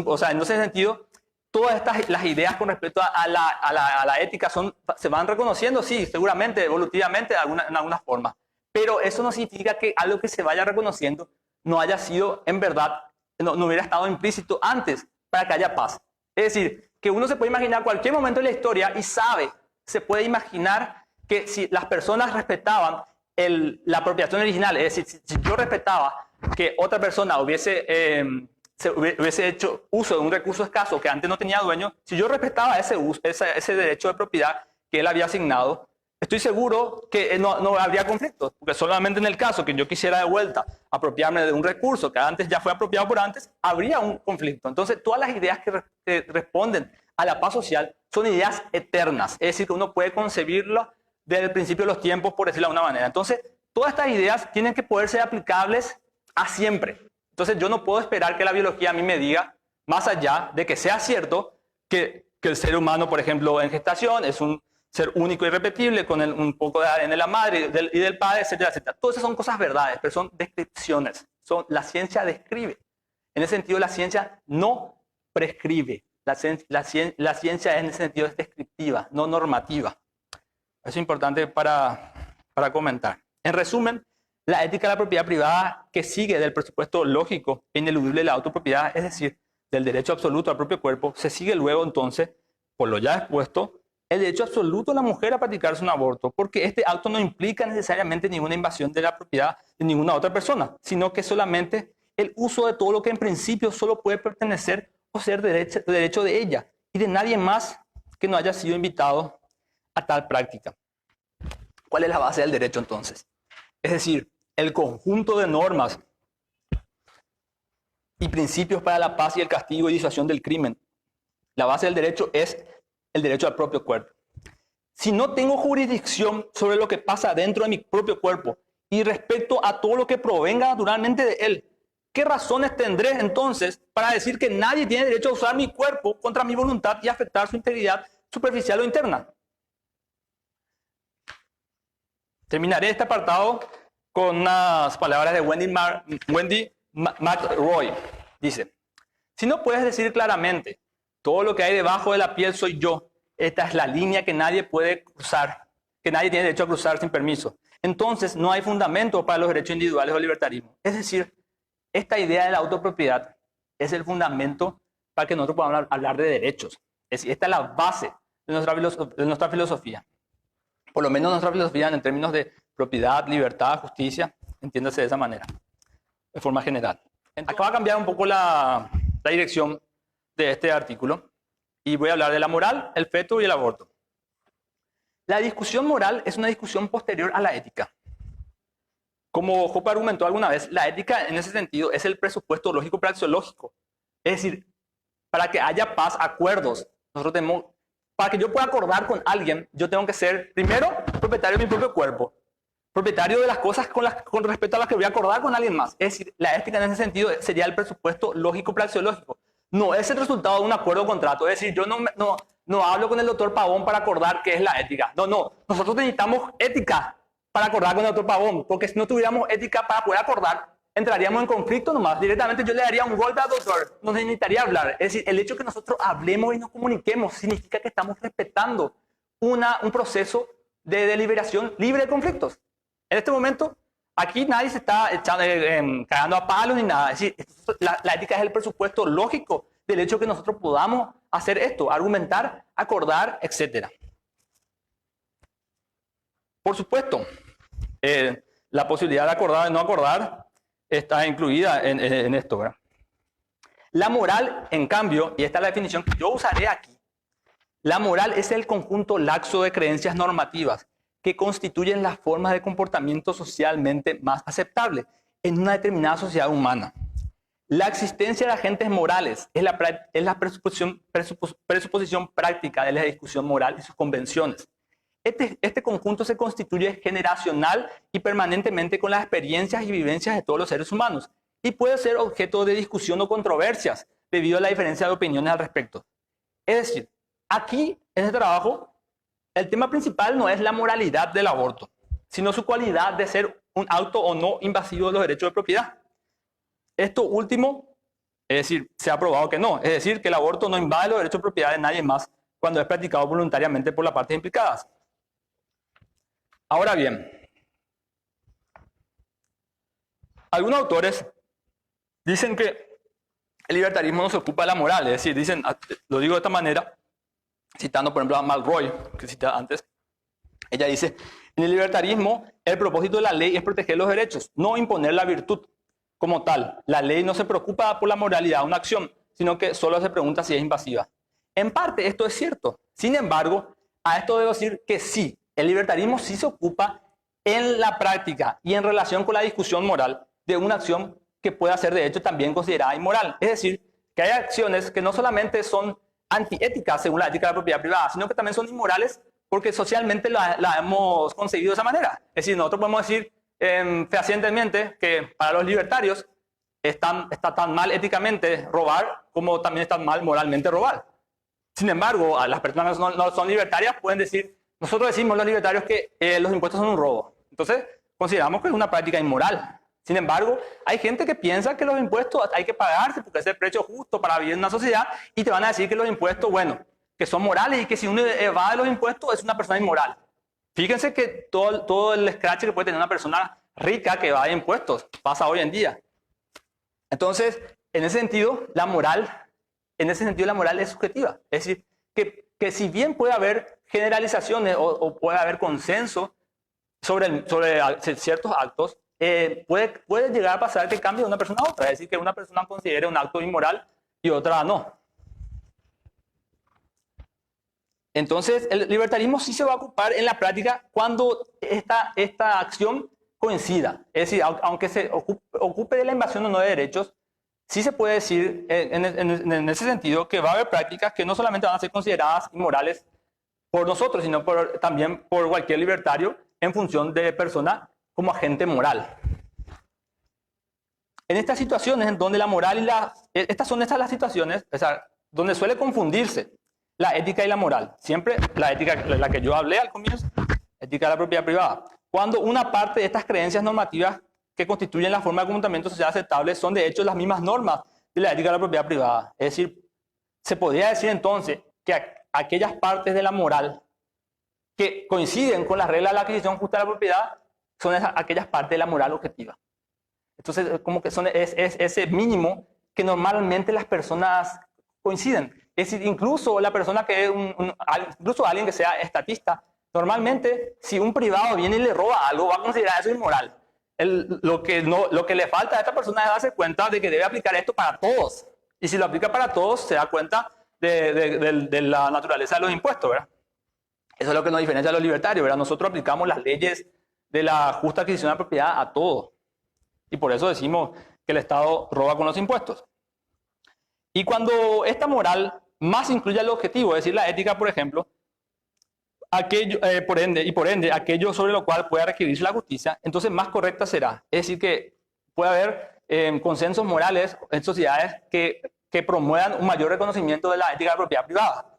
O sea, en ese sentido, todas las ideas con respecto a la ética se van reconociendo, sí, seguramente, evolutivamente, en alguna forma. Pero eso no significa que algo que se vaya reconociendo no haya sido, en verdad, no hubiera estado implícito antes para que haya paz. Es decir, que uno se puede imaginar cualquier momento de la historia y se puede imaginar que si las personas respetaban la apropiación original, es decir, si yo respetaba que otra persona hubiese hecho uso de un recurso escaso que antes no tenía dueño, si yo respetaba ese derecho de propiedad que él había asignado, estoy seguro que no habría conflictos, porque solamente en el caso que yo quisiera de vuelta apropiarme de un recurso que antes ya fue apropiado por antes, habría un conflicto. Entonces, todas las ideas que responden a la paz social son ideas eternas, es decir, que uno puede concebirlo desde el principio de los tiempos, por decirlo de alguna manera. Entonces, todas estas ideas tienen que poder ser aplicables a siempre. Entonces, yo no puedo esperar que la biología a mí me diga, más allá de que sea cierto, que el ser humano, por ejemplo, en gestación es un ser único y irrepetible, con un poco de ADN de la madre y del padre, etcétera, etcétera. Todas esas son cosas verdades, pero son descripciones. La ciencia describe. En ese sentido, la ciencia no prescribe. La ciencia en ese sentido es descriptiva, no normativa. Eso es importante para comentar. En resumen, la ética de la propiedad privada que sigue del presupuesto lógico e ineludible de la autopropiedad, es decir, del derecho absoluto al propio cuerpo, se sigue luego entonces, por lo ya expuesto, el derecho absoluto de la mujer a practicarse un aborto, porque este acto no implica necesariamente ninguna invasión de la propiedad de ninguna otra persona, sino que solamente el uso de todo lo que en principio solo puede pertenecer o ser derecho de ella y de nadie más que no haya sido invitado a tal práctica. ¿Cuál es la base del derecho entonces? Es decir, el conjunto de normas y principios para la paz y el castigo y disuasión del crimen. La base del derecho es el derecho al propio cuerpo. Si no tengo jurisdicción sobre lo que pasa dentro de mi propio cuerpo y respecto a todo lo que provenga naturalmente de él, ¿qué razones tendré entonces para decir que nadie tiene derecho a usar mi cuerpo contra mi voluntad y afectar su integridad superficial o interna? Terminaré este apartado con unas palabras de Wendy McRoy. Dice, si no puedes decir claramente, todo lo que hay debajo de la piel soy yo, esta es la línea que nadie puede cruzar, que nadie tiene derecho a cruzar sin permiso, entonces no hay fundamento para los derechos individuales o libertarismo. Es decir, esta idea de la autopropiedad es el fundamento para que nosotros podamos hablar de derechos. Es decir, esta es la base de nuestra filosofía. Por lo menos nuestra filosofía en términos de propiedad, libertad, justicia, entiéndase de esa manera, de forma general. Acá va a cambiar un poco la dirección de este artículo y voy a hablar de la moral, el feto y el aborto. La discusión moral es una discusión posterior a la ética. Como Hoppe argumentó alguna vez, la ética en ese sentido es el presupuesto lógico praxeológico. Es decir, para que haya paz, acuerdos, para que yo pueda acordar con alguien, yo tengo que ser, primero, propietario de mi propio cuerpo, propietario de las cosas con respecto a las que voy a acordar con alguien más. Es decir, la ética en ese sentido sería el presupuesto lógico praxeológico. No es el resultado de un acuerdo o contrato. Es decir, yo no hablo con el doctor Pavón para acordar qué es la ética. No. Nosotros necesitamos ética para acordar con el doctor Pavón, porque si no tuviéramos ética para poder acordar, entraríamos en conflicto nomás. Directamente yo le daría un golpe al doctor. No necesitaría hablar. Es decir, el hecho de que nosotros hablemos y nos comuniquemos significa que estamos respetando un proceso de deliberación libre de conflictos. En este momento, aquí nadie se está cagando a palos ni nada. Es decir, la ética es el presupuesto lógico del hecho de que nosotros podamos hacer esto, argumentar, acordar, etc. Por supuesto, la posibilidad de acordar o no acordar está incluida en esto, ¿verdad? La moral, en cambio, y esta es la definición que yo usaré aquí, la moral es el conjunto laxo de creencias normativas que constituyen las formas de comportamiento socialmente más aceptables en una determinada sociedad humana. La existencia de agentes morales es la presuposición práctica de la discusión moral y sus convenciones. Este conjunto se constituye generacional y permanentemente con las experiencias y vivencias de todos los seres humanos y puede ser objeto de discusión o controversias debido a la diferencia de opiniones al respecto. Es decir, aquí en este trabajo el tema principal no es la moralidad del aborto, sino su cualidad de ser un acto o no invasivo de los derechos de propiedad. Esto último, es decir, se ha probado que no. Es decir, que el aborto no invade los derechos de propiedad de nadie más cuando es practicado voluntariamente por las partes implicadas. Ahora bien, algunos autores dicen que el libertarismo no se ocupa de la moral. Es decir, dicen, lo digo de esta manera, citando por ejemplo a Malroy, que cité antes. Ella dice, en el libertarismo el propósito de la ley es proteger los derechos, no imponer la virtud como tal. La ley no se preocupa por la moralidad de una acción, sino que solo se pregunta si es invasiva. En parte esto es cierto. Sin embargo, a esto debo decir que sí, el libertarismo sí se ocupa en la práctica y en relación con la discusión moral de una acción que pueda ser de hecho también considerada inmoral. Es decir, que hay acciones que no solamente son antiéticas según la ética de la propiedad privada, sino que también son inmorales porque socialmente la hemos concebido de esa manera. Es decir, nosotros podemos decir fehacientemente que para los libertarios está tan mal éticamente robar como también está mal moralmente robar. Sin embargo, a las personas que no son libertarias pueden decir, nosotros decimos los libertarios que los impuestos son un robo. Entonces, consideramos que es una práctica inmoral. Sin embargo, hay gente que piensa que los impuestos hay que pagarse porque es el precio justo para vivir en una sociedad y te van a decir que los impuestos, bueno, que son morales y que si uno evade los impuestos es una persona inmoral. Fíjense que todo el escrache que puede tener una persona rica que evade impuestos pasa hoy en día. Entonces, en ese sentido, la moral es subjetiva. Es decir, que si bien puede haber generalizaciones o puede haber consenso sobre ciertos actos, puede llegar a pasar que cambie de una persona a otra. Es decir, que una persona considere un acto inmoral y otra no. Entonces, el libertarismo sí se va a ocupar en la práctica cuando esta acción coincida. Es decir, aunque se ocupe de la invasión o no de derechos, sí se puede decir en ese sentido que va a haber prácticas que no solamente van a ser consideradas inmorales por nosotros, sino también por cualquier libertario en función de persona como agente moral. En estas situaciones en donde la moral y estas son las situaciones, o sea, donde suele confundirse la ética y la moral. Siempre la ética, la que yo hablé al comienzo, ética de la propiedad privada. Cuando una parte de estas creencias normativas que constituyen la forma de comportamiento social aceptable son de hecho las mismas normas de la ética de la propiedad privada. Es decir, se podría decir entonces que aquellas partes de la moral que coinciden con las reglas de la adquisición justa de la propiedad son aquellas partes de la moral objetiva. Entonces, como que es ese mínimo que normalmente las personas coinciden. Es decir, incluso la persona que es incluso alguien que sea estatista, normalmente si un privado viene y le roba algo, va a considerar eso inmoral. Lo que le falta a esta persona es darse cuenta de que debe aplicar esto para todos. Y si lo aplica para todos, se da cuenta de la naturaleza de los impuestos, ¿verdad? Eso es lo que nos diferencia a los libertarios, ¿verdad? Nosotros aplicamos las leyes de la justa adquisición de la propiedad a todo. Y por eso decimos que el Estado roba con los impuestos. Y cuando esta moral más incluye el objetivo, es decir, la ética, por ejemplo, por ende, aquello sobre lo cual pueda requerirse la justicia, entonces más correcta será. Es decir, que puede haber consensos morales en sociedades que promuevan un mayor reconocimiento de la ética de la propiedad privada.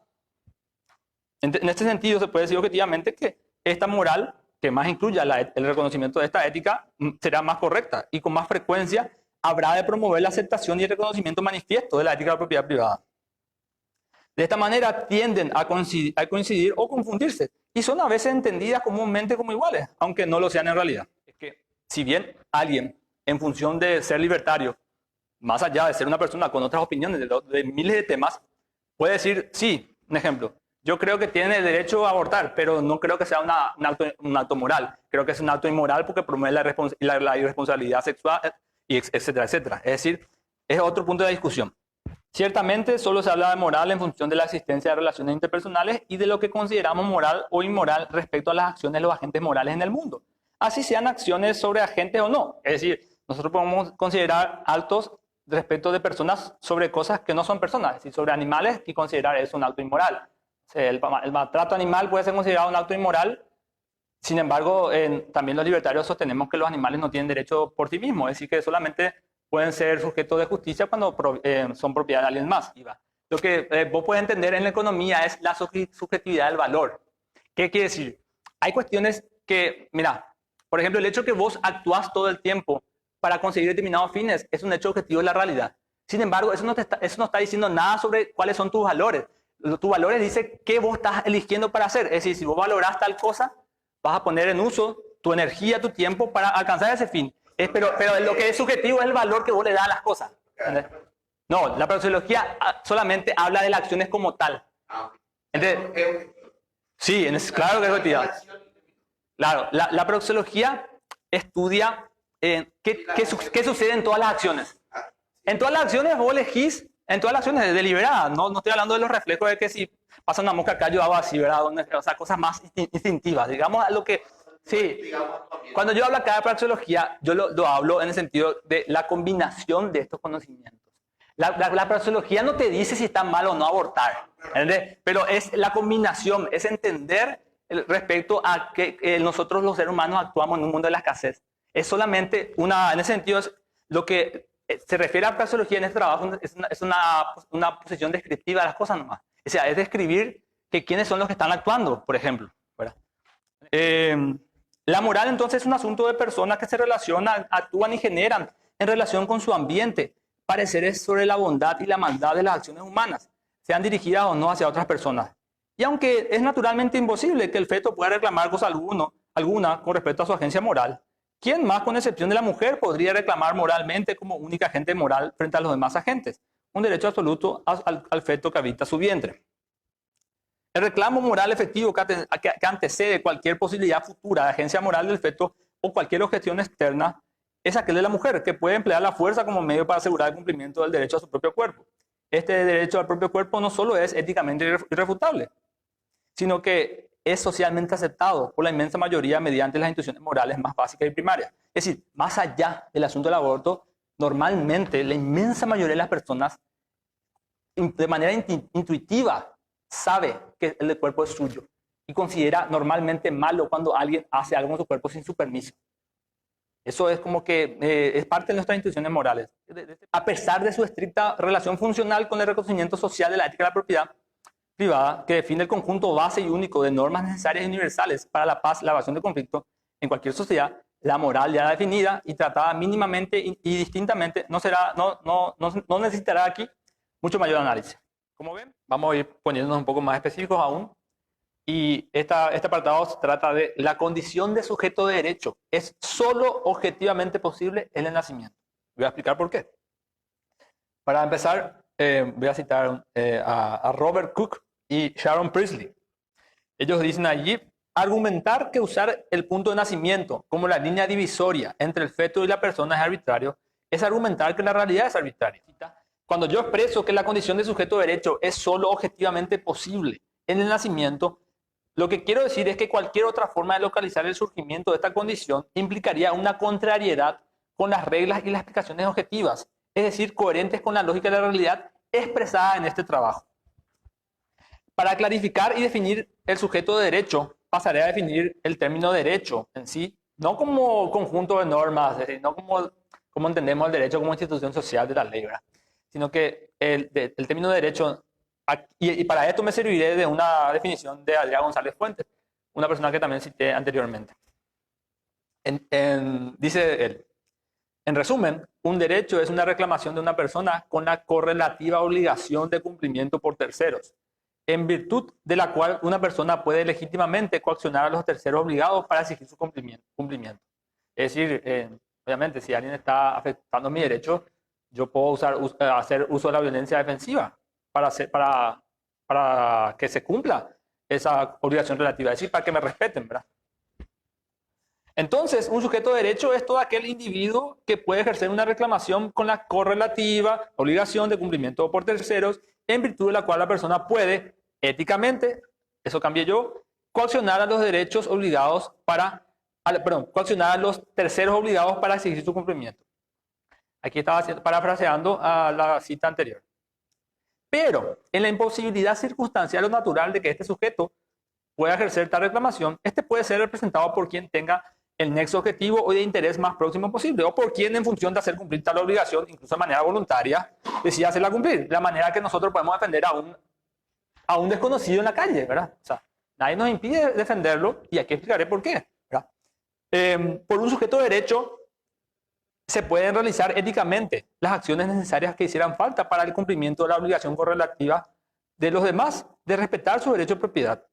En este sentido, se puede decir objetivamente que esta moral, que más incluya el reconocimiento de esta ética, será más correcta y con más frecuencia habrá de promover la aceptación y el reconocimiento manifiesto de la ética de la propiedad privada. De esta manera tienden a coincidir o confundirse y son a veces entendidas comúnmente como iguales, aunque no lo sean en realidad. Es que si bien alguien, en función de ser libertario, más allá de ser una persona con otras opiniones de miles de temas, puede decir, sí, un ejemplo, Yo creo que tienen el derecho a abortar, pero no creo que sea un acto moral. Creo que es un acto inmoral porque promueve la irresponsabilidad sexual, y etcétera, etcétera. Es decir, es otro punto de discusión. Ciertamente solo se habla de moral en función de la existencia de relaciones interpersonales y de lo que consideramos moral o inmoral respecto a las acciones de los agentes morales en el mundo. Así sean acciones sobre agentes o no. Es decir, nosotros podemos considerar actos respecto de personas sobre cosas que no son personas, es decir, sobre animales, y considerar eso un acto inmoral. O sea, el maltrato animal puede ser considerado un acto inmoral. Sin embargo, también los libertarios sostenemos que los animales no tienen derecho por sí mismos, es decir, que solamente pueden ser sujetos de justicia cuando son propiedad de alguien más. Lo que vos puedes entender en la economía es la subjetividad del valor. ¿Qué quiere decir? Hay cuestiones que, mira, por ejemplo, el hecho que vos actúas todo el tiempo para conseguir determinados fines es un hecho objetivo de la realidad. Sin embargo, eso no está diciendo nada sobre cuáles son tus valores. Tus valores dicen qué vos estás eligiendo para hacer. Es decir, si vos valorás tal cosa, vas a poner en uso tu energía, tu tiempo para alcanzar ese fin. Pero lo que es subjetivo es el valor que vos le das a las cosas. ¿Entendés? No, la praxeología solamente habla de las acciones como tal. ¿Entendés? Sí, claro que es objetiva. Claro, la praxeología estudia qué sucede en todas las acciones. En todas las acciones vos elegís, en todas las acciones deliberadas. No estoy hablando de los reflejos de que si pasa una mosca acá yo hago así, ¿verdad? O sea, cosas más instintivas. Digamos a lo que... Sí, cuando yo hablo acá de praxeología, yo lo hablo en el sentido de la combinación de estos conocimientos. La praxeología no te dice si está mal o no abortar, ¿entendés? Pero es la combinación, es entender respecto a que nosotros los seres humanos actuamos en un mundo de la escasez. Es solamente en ese sentido, lo que se refiere a praxeología en este trabajo es una posición descriptiva de las cosas nomás. O sea, es describir quiénes son los que están actuando, por ejemplo. La moral entonces es un asunto de personas que se relacionan, actúan y generan en relación con su ambiente pareceres sobre la bondad y la maldad de las acciones humanas, sean dirigidas o no hacia otras personas. Y aunque es naturalmente imposible que el feto pueda reclamar cosa alguna con respecto a su agencia moral, ¿quién más, con excepción de la mujer, podría reclamar moralmente como única agente moral frente a los demás agentes? Un derecho absoluto al feto que habita su vientre. El reclamo moral efectivo que antecede cualquier posibilidad futura de agencia moral del feto o cualquier objeción externa es aquel de la mujer, que puede emplear la fuerza como medio para asegurar el cumplimiento del derecho a su propio cuerpo. Este derecho al propio cuerpo no solo es éticamente irrefutable, sino que es socialmente aceptado por la inmensa mayoría mediante las instituciones morales más básicas y primarias. Es decir, más allá del asunto del aborto, normalmente la inmensa mayoría de las personas, de manera intuitiva, sabe que el cuerpo es suyo y considera normalmente malo cuando alguien hace algo con su cuerpo sin su permiso. Eso es como que es parte de nuestras instituciones morales. A pesar de su estricta relación funcional con el reconocimiento social de la ética de la propiedad privada, que define el conjunto base y único de normas necesarias y universales para la paz, la evasión de conflicto en cualquier sociedad, la moral ya definida y tratada mínimamente y distintamente no necesitará aquí mucho mayor análisis. Como ven, vamos a ir poniéndonos un poco más específicos aún. Y este apartado se trata de la condición de sujeto de derecho. Es solo objetivamente posible en el nacimiento. Voy a explicar por qué. Para empezar, voy a citar a Robert Cook y Sharon Priestley. Ellos dicen allí, argumentar que usar el punto de nacimiento como la línea divisoria entre el feto y la persona es arbitrario, es argumentar que la realidad es arbitraria. Cuando yo expreso que la condición de sujeto de derecho es solo objetivamente posible en el nacimiento, lo que quiero decir es que cualquier otra forma de localizar el surgimiento de esta condición implicaría una contrariedad con las reglas y las explicaciones objetivas, es decir, coherentes con la lógica de la realidad expresada en este trabajo. Para clarificar y definir el sujeto de derecho, pasaré a definir el término derecho en sí, no como conjunto de normas, es decir, no como entendemos el derecho como institución social de la ley, ¿verdad? Sino que el término derecho, y para esto me serviré de una definición de Adrián González Fuentes, una persona que también cité anteriormente. Dice él, en resumen, un derecho es una reclamación de una persona con la correlativa obligación de cumplimiento por terceros, en virtud de la cual una persona puede legítimamente coaccionar a los terceros obligados para exigir su cumplimiento. Es decir, obviamente, si alguien está afectando mi derecho, yo puedo hacer uso de la violencia defensiva para para que se cumpla esa obligación relativa, es decir, para que me respeten, ¿verdad? Entonces, un sujeto de derecho es todo aquel individuo que puede ejercer una reclamación con la correlativa obligación de cumplimiento por terceros, en virtud de la cual la persona puede, éticamente, eso cambié yo, coaccionar a los derechos obligados coaccionar a los terceros obligados para exigir su cumplimiento. Aquí estaba parafraseando a la cita anterior. Pero, en la imposibilidad circunstancial o natural de que este sujeto pueda ejercer tal reclamación, este puede ser representado por quien tenga el nexo objetivo o de interés más próximo posible, o por quien, en función de hacer cumplir tal obligación, incluso de manera voluntaria, decida hacerla cumplir. De la manera que nosotros podemos defender a un desconocido en la calle, ¿verdad? O sea, nadie nos impide defenderlo, y aquí explicaré por qué, ¿verdad? Por un sujeto de derecho se pueden realizar éticamente las acciones necesarias que hicieran falta para el cumplimiento de la obligación correlativa de los demás de respetar su derecho de propiedad.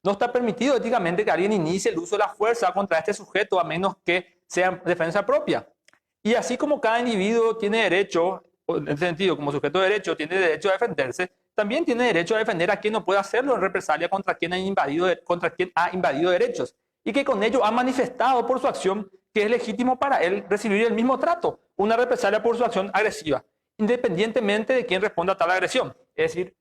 No está permitido éticamente que alguien inicie el uso de la fuerza contra este sujeto a menos que sea en defensa propia. Y así como cada individuo tiene derecho, en ese sentido, como sujeto de derecho, tiene derecho a defenderse, también tiene derecho a defender a quien no pueda hacerlo en represalia contra quien ha invadido derechos, y que con ello ha manifestado por su acción que es legítimo para él recibir el mismo trato, una represalia por su acción agresiva, independientemente de quién responda a tal agresión. Es decir,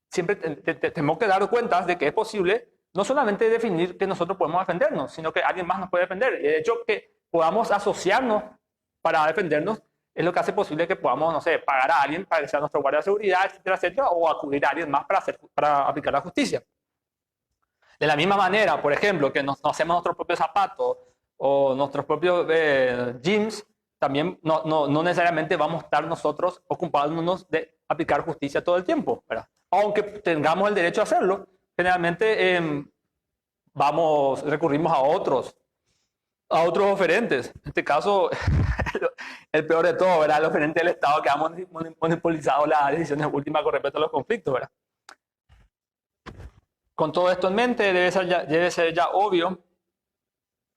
siempre tenemos que dar cuenta de que es posible no solamente definir que nosotros podemos defendernos, sino que alguien más nos puede defender. Y de hecho, que podamos asociarnos para defendernos es lo que hace posible que podamos, no sé, pagar a alguien para que sea nuestro guardia de seguridad, etcétera, etcétera, o acudir a alguien más para aplicar la justicia. De la misma manera, por ejemplo, que nos hacemos nuestros propios zapatos o nuestros propios gyms, también no necesariamente vamos a estar nosotros ocupándonos de aplicar justicia todo el tiempo, ¿verdad? Aunque tengamos el derecho a hacerlo, generalmente recurrimos a otros oferentes. En este caso, el peor de todo, ¿verdad? El oferente del Estado, que ha monopolizado las decisiones últimas con respecto a los conflictos, ¿verdad? Con todo esto en mente, debe ser ya obvio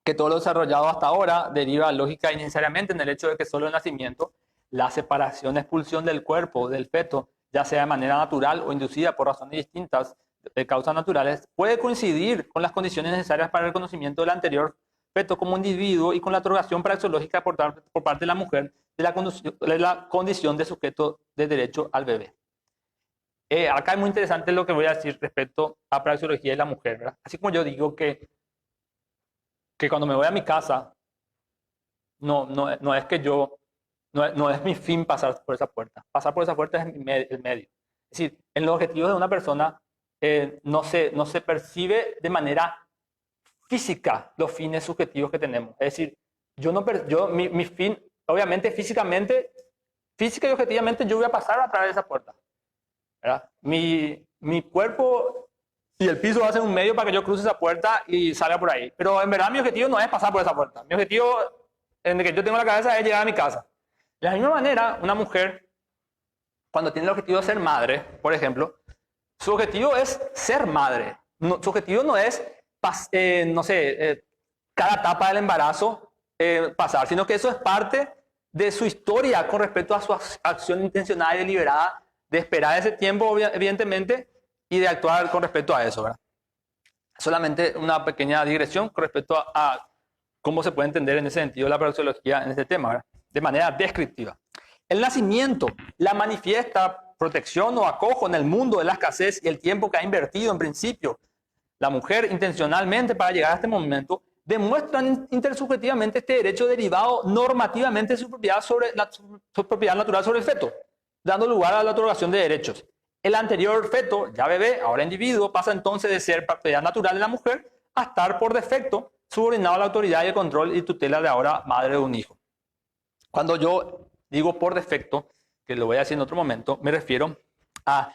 que todo lo desarrollado hasta ahora deriva lógica y necesariamente en el hecho de que solo el nacimiento, la separación, expulsión del cuerpo, del feto, ya sea de manera natural o inducida por razones distintas de causas naturales, puede coincidir con las condiciones necesarias para el reconocimiento del anterior feto como individuo y con la otorgación praxeológica por parte de la mujer de la condición de sujeto de derecho al bebé. Acá es muy interesante lo que voy a decir respecto a praxeología de la mujer, ¿verdad? Así como yo digo que cuando me voy a mi casa, no es mi fin pasar por esa puerta. Pasar por esa puerta es el medio. Es decir, en los objetivos de una persona no se percibe de manera física los fines subjetivos que tenemos. Es decir, mi fin, obviamente física y objetivamente yo voy a pasar a través de esa puerta, ¿verdad? Mi cuerpo y el piso hacen un medio para que yo cruce esa puerta y salga por ahí. Pero en verdad mi objetivo no es pasar por esa puerta. Mi objetivo en el que yo tengo la cabeza es llegar a mi casa. De la misma manera, una mujer, cuando tiene el objetivo de ser madre, por ejemplo, su objetivo es ser madre. Su objetivo no es, cada etapa del embarazo pasar, sino que eso es parte de su historia con respecto a su acción intencionada y deliberada de esperar ese tiempo, evidentemente, y de actuar con respecto a eso, ¿verdad? Solamente una pequeña digresión con respecto a cómo se puede entender en ese sentido la praxeología en este tema, ¿verdad? De manera descriptiva. El nacimiento, la manifiesta protección o acojo en el mundo de la escasez y el tiempo que ha invertido en principio la mujer intencionalmente para llegar a este momento, demuestran intersubjetivamente este derecho derivado normativamente de su propiedad natural sobre el feto, dando lugar a la otorgación de derechos. El anterior feto, ya bebé, ahora individuo, pasa entonces de ser propiedad natural de la mujer a estar por defecto subordinado a la autoridad y el control y tutela de ahora madre de un hijo. Cuando yo digo por defecto, que lo voy a decir en otro momento, me refiero a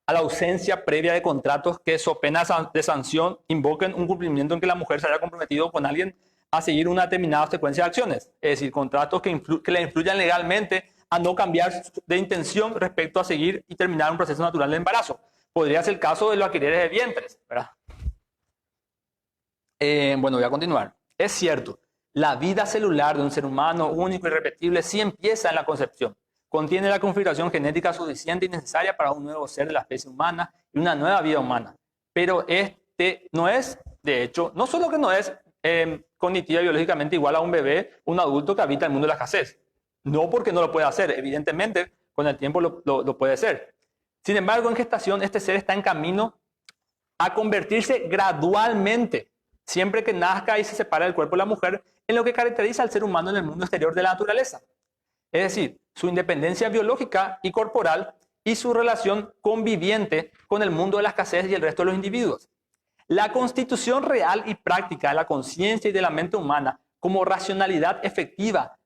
la ausencia previa de contratos que, so pena de sanción, invoquen un cumplimiento en que la mujer se haya comprometido con alguien a seguir una determinada secuencia de acciones. Es decir, contratos que le influyan legalmente a no cambiar de intención respecto a seguir y terminar un proceso natural de embarazo. Podría ser el caso de los alquileres de vientres, ¿verdad? Bueno, voy a continuar. Es cierto, la vida celular de un ser humano único y irrepetible sí empieza en la concepción, contiene la configuración genética suficiente y necesaria para un nuevo ser de la especie humana y una nueva vida humana. Pero este no es, de hecho, no solo que no es cognitiva y biológicamente igual a un bebé, un adulto que habita el mundo de la escasez. No porque no lo pueda hacer, evidentemente con el tiempo lo puede ser. Sin embargo, en gestación este ser está en camino a convertirse gradualmente, siempre que nazca y se separa del cuerpo de la mujer, en lo que caracteriza al ser humano en el mundo exterior de la naturaleza. Es decir, su independencia biológica y corporal y su relación conviviente con el mundo de la escasez y el resto de los individuos. La constitución real y práctica de la conciencia y de la mente humana como racionalidad efectiva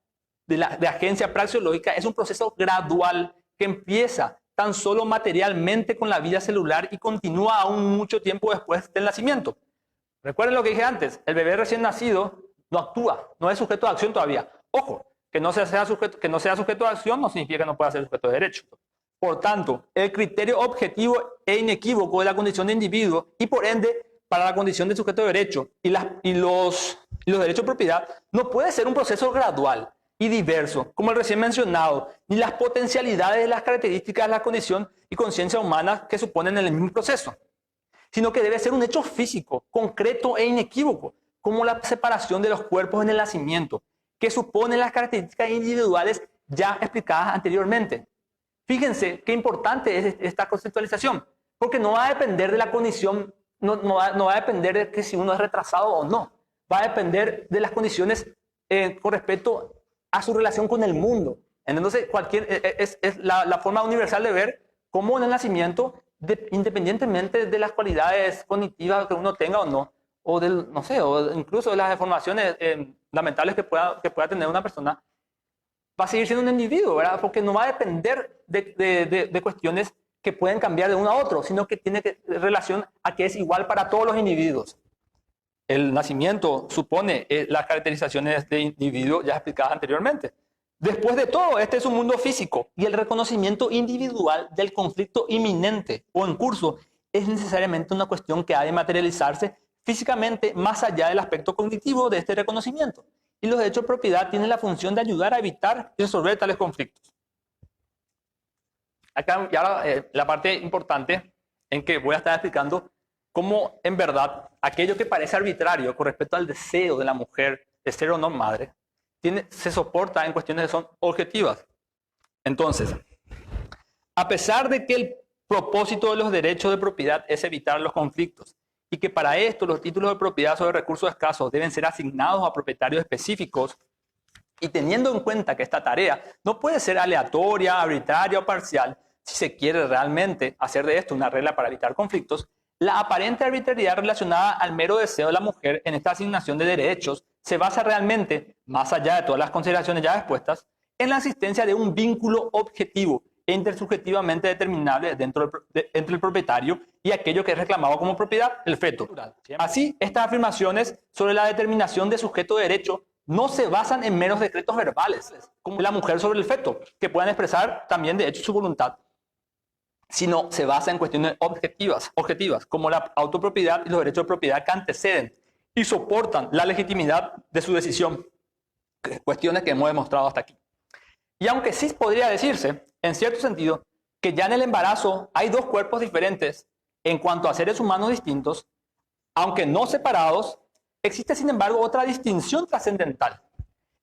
de agencia praxeológica es un proceso gradual que empieza tan solo materialmente con la vida celular y continúa aún mucho tiempo después del nacimiento. Recuerden lo que dije antes, el bebé recién nacido no actúa, no es sujeto de acción todavía. Ojo, que no sea sujeto de acción no significa que no pueda ser sujeto de derecho. Por tanto, el criterio objetivo e inequívoco de la condición de individuo y por ende para la condición de sujeto de derecho y los derechos de propiedad no puede ser un proceso gradual y diverso, como el recién mencionado, ni las potencialidades de las características de la condición y conciencia humana que suponen el mismo proceso, sino que debe ser un hecho físico, concreto e inequívoco, como la separación de los cuerpos en el nacimiento, que supone las características individuales ya explicadas anteriormente. Fíjense qué importante es esta conceptualización, porque no va a depender de la condición, no va a depender de que si uno es retrasado o no, va a depender de las condiciones con respecto a su relación con el mundo. Entonces, es la forma universal de ver cómo en el nacimiento, independientemente de las cualidades cognitivas que uno tenga o no, o no sé, o incluso de las deformaciones lamentables que pueda tener una persona, va a seguir siendo un individuo, ¿verdad? Porque no va a depender de cuestiones que pueden cambiar de uno a otro, sino que tiene relación a que es igual para todos los individuos. El nacimiento supone las caracterizaciones de individuo ya explicadas anteriormente. Después de todo, este es un mundo físico y el reconocimiento individual del conflicto inminente o en curso es necesariamente una cuestión que ha de materializarse físicamente más allá del aspecto cognitivo de este reconocimiento. Y los derechos de propiedad tienen la función de ayudar a evitar y resolver tales conflictos. Acá ya la parte importante en que voy a estar explicando cómo en verdad aquello que parece arbitrario con respecto al deseo de la mujer de ser o no madre, se soporta en cuestiones que son objetivas. Entonces, a pesar de que el propósito de los derechos de propiedad es evitar los conflictos y que para esto los títulos de propiedad sobre recursos escasos deben ser asignados a propietarios específicos, y teniendo en cuenta que esta tarea no puede ser aleatoria, arbitraria o parcial, si se quiere realmente hacer de esto una regla para evitar conflictos, la aparente arbitrariedad relacionada al mero deseo de la mujer en esta asignación de derechos se basa realmente, más allá de todas las consideraciones ya expuestas, en la existencia de un vínculo objetivo e intersubjetivamente determinable entre el propietario y aquello que es reclamado como propiedad, el feto. Así, estas afirmaciones sobre la determinación de sujeto de derecho no se basan en meros decretos verbales, como la mujer sobre el feto, que puedan expresar también de hecho su voluntad, sino se basa en cuestiones objetivas, como la autopropiedad y los derechos de propiedad que anteceden y soportan la legitimidad de su decisión, cuestiones que hemos demostrado hasta aquí. Y aunque sí podría decirse, en cierto sentido, que ya en el embarazo hay dos cuerpos diferentes en cuanto a seres humanos distintos, aunque no separados, existe sin embargo otra distinción trascendental.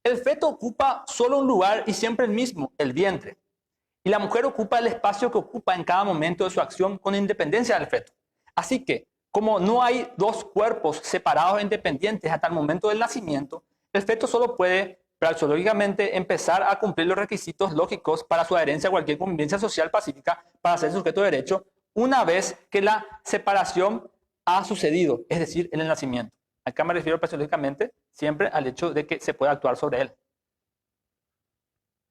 El feto ocupa solo un lugar y siempre el mismo, el vientre. Y la mujer ocupa el espacio que ocupa en cada momento de su acción con independencia del feto. Así que, como no hay dos cuerpos separados e independientes hasta el momento del nacimiento, el feto solo puede praxeológicamente empezar a cumplir los requisitos lógicos para su adherencia a cualquier convivencia social pacífica para ser sujeto de derecho una vez que la separación ha sucedido, es decir, en el nacimiento. Acá me refiero praxeológicamente siempre al hecho de que se pueda actuar sobre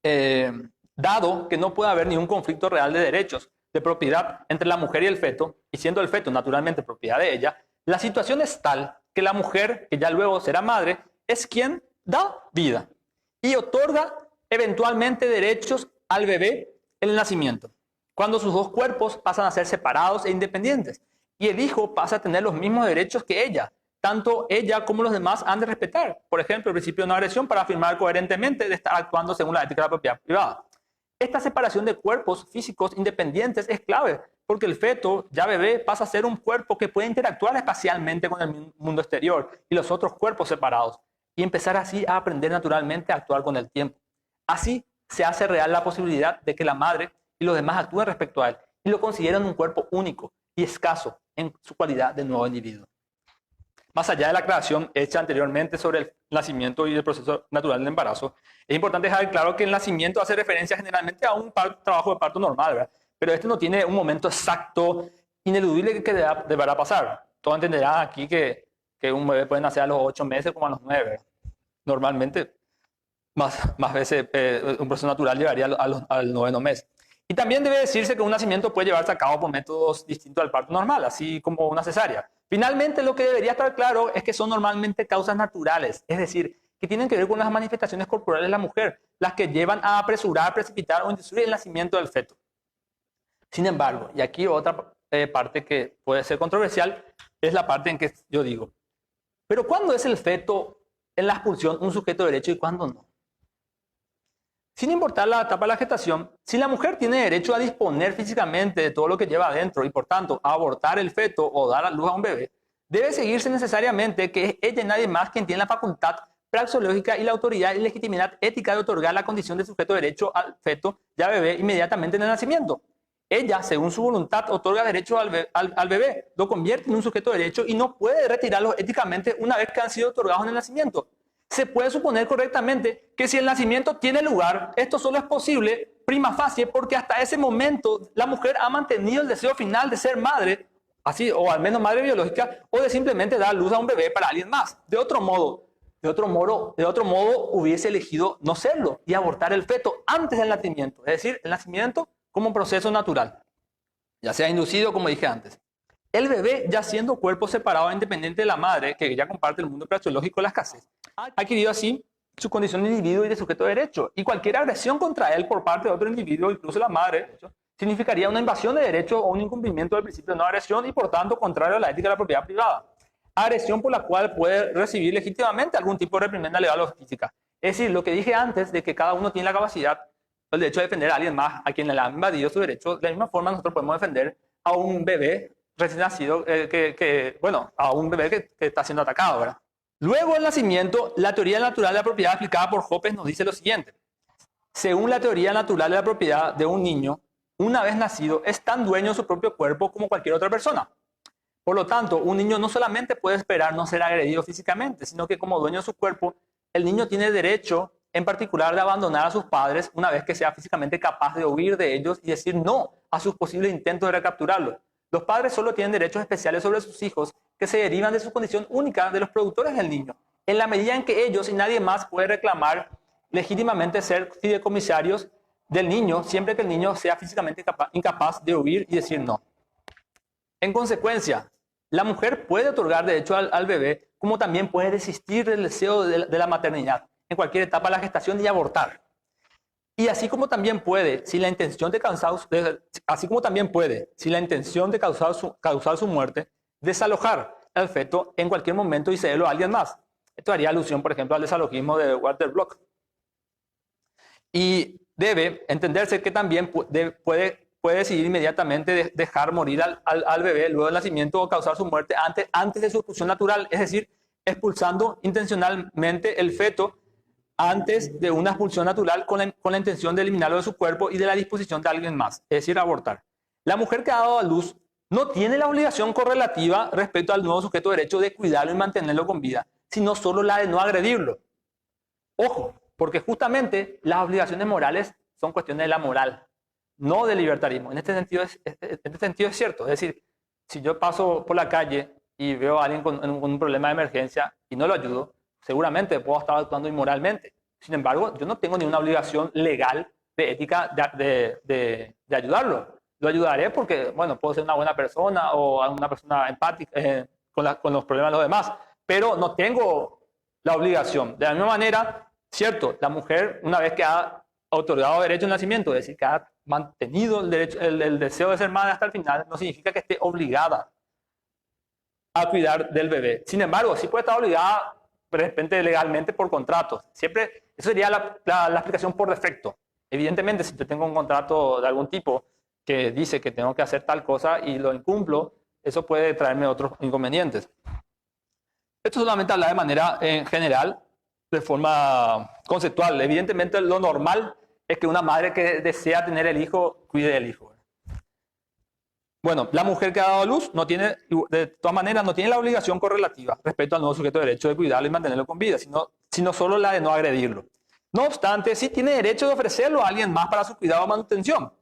él. Dado que no puede haber ningún conflicto real de derechos de propiedad entre la mujer y el feto, y siendo el feto naturalmente propiedad de ella, la situación es tal que la mujer, que ya luego será madre, es quien da vida y otorga eventualmente derechos al bebé en el nacimiento, cuando sus dos cuerpos pasan a ser separados e independientes, y el hijo pasa a tener los mismos derechos que ella. Tanto ella como los demás han de respetar, por ejemplo, el principio de no agresión para afirmar coherentemente de estar actuando según la ética de la propiedad privada. Esta separación de cuerpos físicos independientes es clave, porque el feto, ya bebé, pasa a ser un cuerpo que puede interactuar espacialmente con el mundo exterior y los otros cuerpos separados, y empezar así a aprender naturalmente a actuar con el tiempo. Así se hace real la posibilidad de que la madre y los demás actúen respecto a él y lo consideran un cuerpo único y escaso en su cualidad de nuevo individuo. Más allá de la aclaración hecha anteriormente sobre el nacimiento y el proceso natural del embarazo, es importante dejar claro que el nacimiento hace referencia generalmente a un trabajo de parto normal, ¿verdad? Pero este no tiene un momento exacto, ineludible que deberá pasar. Todos entenderán aquí que un bebé puede nacer a los 8 meses como a los 9, ¿verdad? Normalmente, más veces un proceso natural llegaría al 9º mes. Y también debe decirse que un nacimiento puede llevarse a cabo por métodos distintos al parto normal, así como una cesárea. Finalmente, lo que debería estar claro es que son normalmente causas naturales, es decir, que tienen que ver con las manifestaciones corporales de la mujer, las que llevan a apresurar, precipitar o inducir el nacimiento del feto. Sin embargo, y aquí otra parte que puede ser controversial, es la parte en que yo digo, pero ¿cuándo es el feto en la expulsión un sujeto de derecho y cuándo no? Sin importar la etapa de la gestación, si la mujer tiene derecho a disponer físicamente de todo lo que lleva adentro y por tanto a abortar el feto o dar a luz a un bebé, debe seguirse necesariamente que es ella y nadie más quien tiene la facultad praxeológica y la autoridad y legitimidad ética de otorgar la condición de sujeto de derecho al feto, ya bebé, inmediatamente en el nacimiento. Ella, según su voluntad, otorga derecho al bebé, lo convierte en un sujeto de derecho y no puede retirarlos éticamente una vez que han sido otorgados en el nacimiento. Se puede suponer correctamente que si el nacimiento tiene lugar, esto solo es posible prima facie porque hasta ese momento la mujer ha mantenido el deseo final de ser madre, así, o al menos madre biológica, o de simplemente dar luz a un bebé para alguien más. De otro modo hubiese elegido no serlo y abortar el feto antes del nacimiento, es decir, el nacimiento como un proceso natural, ya sea inducido, como dije antes. El bebé, ya siendo cuerpo separado e independiente de la madre, que ya comparte el mundo praxeológico de la escasez, ha adquirido así su condición de individuo y de sujeto de derecho. Y cualquier agresión contra él por parte de otro individuo, incluso la madre, significaría una invasión de derecho o un incumplimiento del principio de no agresión y por tanto contrario a la ética de la propiedad privada. Agresión por la cual puede recibir legítimamente algún tipo de reprimenda legal o física. Es decir, lo que dije antes de que cada uno tiene la capacidad, el derecho de defender a alguien más a quien le han invadido su derecho, de la misma forma nosotros podemos defender a un bebé recién nacido, a un bebé que está siendo atacado, ¿verdad? Luego del nacimiento, la teoría natural de la propiedad aplicada por Hoppes nos dice lo siguiente. Según la teoría natural de la propiedad de un niño, una vez nacido, es tan dueño de su propio cuerpo como cualquier otra persona. Por lo tanto, un niño no solamente puede esperar no ser agredido físicamente, sino que como dueño de su cuerpo, el niño tiene derecho, en particular, de abandonar a sus padres una vez que sea físicamente capaz de huir de ellos y decir no a sus posibles intentos de recapturarlos. Los padres solo tienen derechos especiales sobre sus hijos que se derivan de su condición única de los productores del niño, en la medida en que ellos y nadie más puede reclamar legítimamente ser fideicomisarios del niño siempre que el niño sea físicamente incapaz de huir y decir no. En consecuencia, la mujer puede otorgar derecho al bebé, como también puede desistir del deseo de la maternidad en cualquier etapa de la gestación y abortar. Y así como también puede, si la intención de causar su muerte, desalojar al feto en cualquier momento y cederlo a alguien más. Esto haría alusión, por ejemplo, al desalojismo de Walter Block. Y debe entenderse que también puede decidir inmediatamente dejar morir al bebé luego del nacimiento o causar su muerte antes de su expulsión natural, es decir, expulsando intencionalmente el feto antes de una expulsión natural con la intención de eliminarlo de su cuerpo y de la disposición de alguien más, es decir, abortar. La mujer que ha dado a luz no tiene la obligación correlativa respecto al nuevo sujeto de derecho de cuidarlo y mantenerlo con vida, sino solo la de no agredirlo. Ojo, porque justamente las obligaciones morales son cuestiones de la moral, no del libertarismo. En este sentido es cierto. Es decir, si yo paso por la calle y veo a alguien con un problema de emergencia y no lo ayudo, seguramente puedo estar actuando inmoralmente. Sin embargo, yo no tengo ninguna obligación legal de ética de ayudarlo. Lo ayudaré porque, bueno, puedo ser una buena persona o una persona empática con los problemas de los demás, pero no tengo la obligación. De la misma manera, cierto, la mujer, una vez que ha otorgado derecho al nacimiento, es decir, que ha mantenido el deseo de ser madre hasta el final, no significa que esté obligada a cuidar del bebé. Sin embargo, sí puede estar obligada de repente legalmente por contratos. Siempre, eso sería la aplicación por defecto. Evidentemente, si yo tengo un contrato de algún tipo que dice que tengo que hacer tal cosa y lo incumplo, eso puede traerme otros inconvenientes. Esto solamente habla de manera general, de forma conceptual. Evidentemente, lo normal es que una madre que desea tener el hijo, cuide del hijo. Bueno, la mujer que ha dado a luz no tiene, de todas maneras, no tiene la obligación correlativa respecto al nuevo sujeto de derecho de cuidarlo y mantenerlo con vida, sino solo la de no agredirlo. No obstante, sí tiene derecho de ofrecerlo a alguien más para su cuidado o manutención.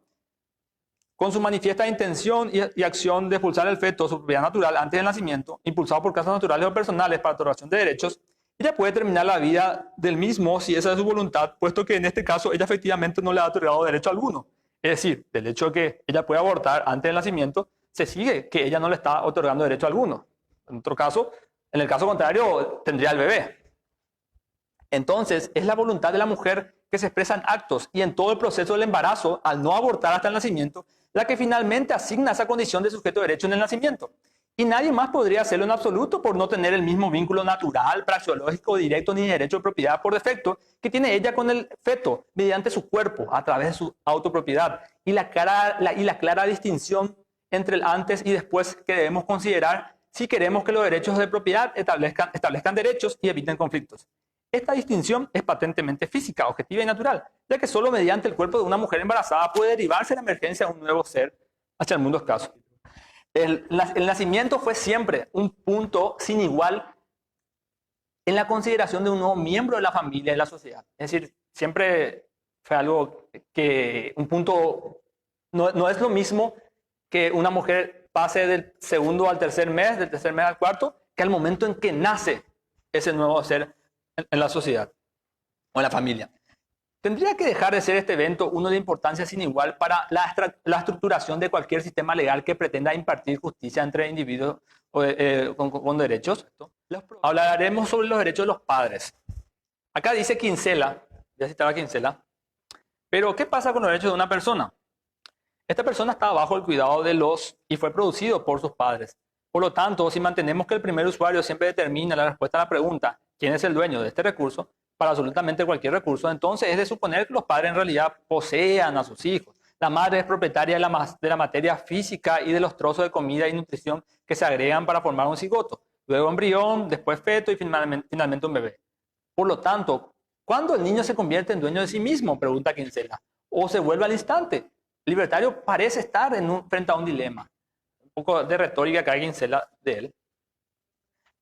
Con su manifiesta intención y acción de expulsar el feto, su propiedad natural, antes del nacimiento, impulsado por causas naturales o personales para otorgación de derechos, ella puede terminar la vida del mismo si esa es su voluntad, puesto que en este caso ella efectivamente no le ha otorgado derecho alguno. Es decir, del hecho de que ella puede abortar antes del nacimiento, se sigue que ella no le está otorgando derecho alguno. En otro caso, en el caso contrario, tendría el bebé. Entonces, es la voluntad de la mujer que se expresa en actos y en todo el proceso del embarazo, al no abortar hasta el nacimiento, la que finalmente asigna esa condición de sujeto de derecho en el nacimiento. Y nadie más podría hacerlo en absoluto por no tener el mismo vínculo natural, praxeológico, directo ni derecho de propiedad por defecto que tiene ella con el feto mediante su cuerpo, a través de su autopropiedad. Y la clara distinción entre el antes y después que debemos considerar si queremos que los derechos de propiedad establezcan derechos y eviten conflictos. Esta distinción es patentemente física, objetiva y natural, ya que solo mediante el cuerpo de una mujer embarazada puede derivarse la emergencia de un nuevo ser hacia el mundo escaso. El nacimiento fue siempre un punto sin igual en la consideración de un nuevo miembro de la familia y de la sociedad. Es decir, siempre fue algo que un punto no es lo mismo que una mujer pase del segundo al tercer mes, del tercer mes al cuarto, que al momento en que nace ese nuevo ser en la sociedad o en la familia. Tendría que dejar de ser este evento uno de importancia sin igual para la estructuración de cualquier sistema legal que pretenda impartir justicia entre individuos con derechos. Hablaremos sobre los derechos de los padres. Acá dice Kinsella, ya citaba Kinsella, pero ¿qué pasa con los derechos de una persona? Esta persona está bajo el cuidado de y fue producido por sus padres. Por lo tanto, si mantenemos que el primer usuario siempre determina la respuesta a la pregunta ¿quién es el dueño de este recurso? Para absolutamente cualquier recurso, entonces es de suponer que los padres en realidad posean a sus hijos. La madre es propietaria de la materia física y de los trozos de comida y nutrición que se agregan para formar un cigoto, luego embrión, después feto y finalmente un bebé. Por lo tanto, ¿cuándo el niño se convierte en dueño de sí mismo? Pregunta Kinsella. ¿O se vuelve al instante? El libertario parece estar frente a un dilema. Un poco de retórica que hay Kinsella de él.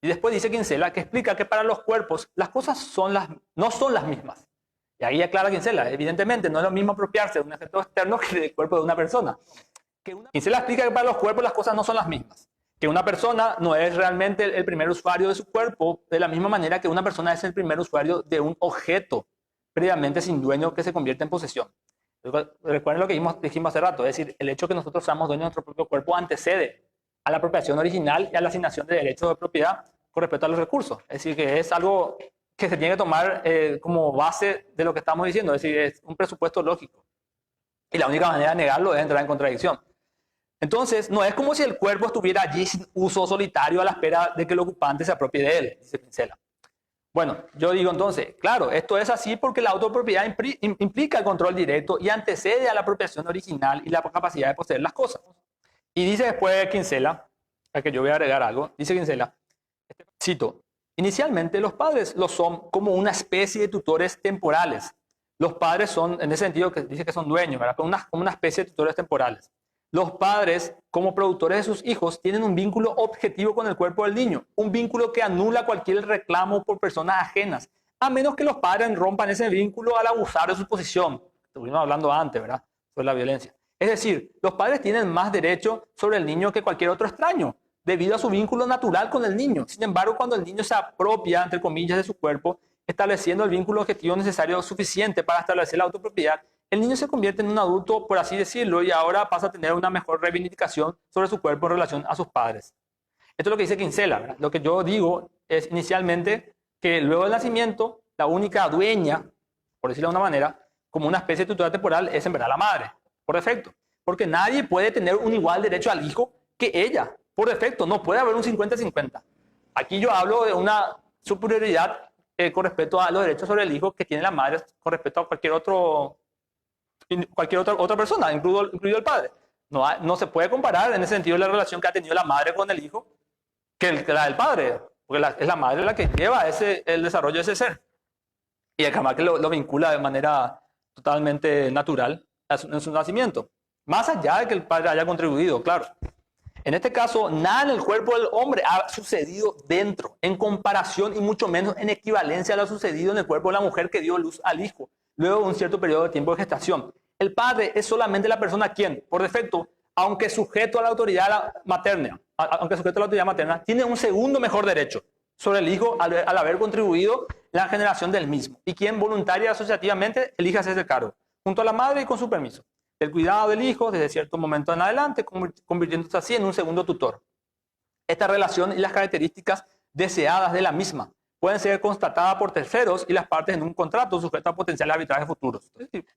Y después dice Kinsella que explica que para los cuerpos las cosas no son las mismas. Y ahí aclara Kinsella, evidentemente no es lo mismo apropiarse de un objeto externo que del cuerpo de una persona. Kinsella explica que para los cuerpos las cosas no son las mismas. Que una persona no es realmente el primer usuario de su cuerpo de la misma manera que una persona es el primer usuario de un objeto previamente sin dueño que se convierte en posesión. Recuerden lo que dijimos hace rato, es decir, el hecho de que nosotros seamos dueños de nuestro propio cuerpo antecede a la apropiación original y a la asignación de derechos de propiedad con respecto a los recursos. Es decir, que es algo que se tiene que tomar como base de lo que estamos diciendo, es decir, es un presupuesto lógico. Y la única manera de negarlo es entrar en contradicción. Entonces, no es como si el cuerpo estuviera allí sin uso solitario a la espera de que el ocupante se apropie de él, dice Kinsella. Bueno, yo digo entonces, claro, esto es así porque la autopropiedad implica el control directo y antecede a la apropiación original y la capacidad de poseer las cosas. Y dice después Kinsella, a que yo voy a agregar algo, dice Kinsella, cito, inicialmente los padres lo son como una especie de tutores temporales. Los padres son, en ese sentido que dice que son dueños, ¿verdad? Como una especie de tutores temporales. Los padres, como productores de sus hijos, tienen un vínculo objetivo con el cuerpo del niño, un vínculo que anula cualquier reclamo por personas ajenas, a menos que los padres rompan ese vínculo al abusar de su posición. Estuvimos hablando antes, ¿verdad? Sobre la violencia. Es decir, los padres tienen más derecho sobre el niño que cualquier otro extraño, debido a su vínculo natural con el niño. Sin embargo, cuando el niño se apropia, entre comillas, de su cuerpo, estableciendo el vínculo objetivo necesario suficiente para establecer la autopropiedad, el niño se convierte en un adulto, por así decirlo, y ahora pasa a tener una mejor reivindicación sobre su cuerpo en relación a sus padres. Esto es lo que dice Kinsella, ¿verdad? Lo que yo digo es inicialmente que luego del nacimiento, la única dueña, por decirlo de una manera, como una especie de tutora temporal, es en verdad la madre, por defecto. Porque nadie puede tener un igual derecho al hijo que ella, por defecto. No puede haber un 50-50. Aquí yo hablo de una superioridad con respecto a los derechos sobre el hijo que tiene la madre con respecto a cualquier otro cualquier otra persona, incluido el padre. No se puede comparar en ese sentido la relación que ha tenido la madre con el hijo que la del padre, porque es la madre la que lleva el desarrollo de ese ser. Y el jamás que lo vincula de manera totalmente natural en su nacimiento. Más allá de que el padre haya contribuido, claro. En este caso, nada en el cuerpo del hombre ha sucedido dentro, en comparación y mucho menos en equivalencia a lo sucedido en el cuerpo de la mujer que dio luz al hijo, luego de un cierto periodo de tiempo de gestación. El padre es solamente la persona quien, por defecto, aunque sujeto a la autoridad materna, tiene un segundo mejor derecho sobre el hijo al haber contribuido en la generación del mismo, y quien voluntaria y asociativamente elija hacerse cargo, junto a la madre y con su permiso, del cuidado del hijo desde cierto momento en adelante, convirtiéndose así en un segundo tutor. Esta relación y las características deseadas de la misma pueden ser constatadas por terceros y las partes en un contrato sujeto a potenciales arbitrajes futuros.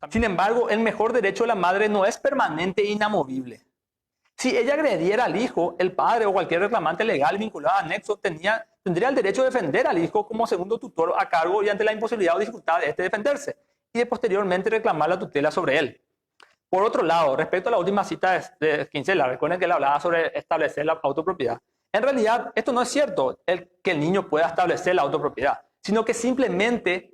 Sin embargo, el mejor derecho de la madre no es permanente e inamovible. Si ella agrediera al hijo, el padre o cualquier reclamante legal vinculado al anexo tendría el derecho de defender al hijo como segundo tutor a cargo y ante la imposibilidad o dificultad de este defenderse, y de posteriormente reclamar la tutela sobre él. Por otro lado, respecto a la última cita de Kinsella, recuerden que él hablaba sobre establecer la autopropiedad. En realidad, esto no es cierto, que el niño pueda establecer la autopropiedad, sino que simplemente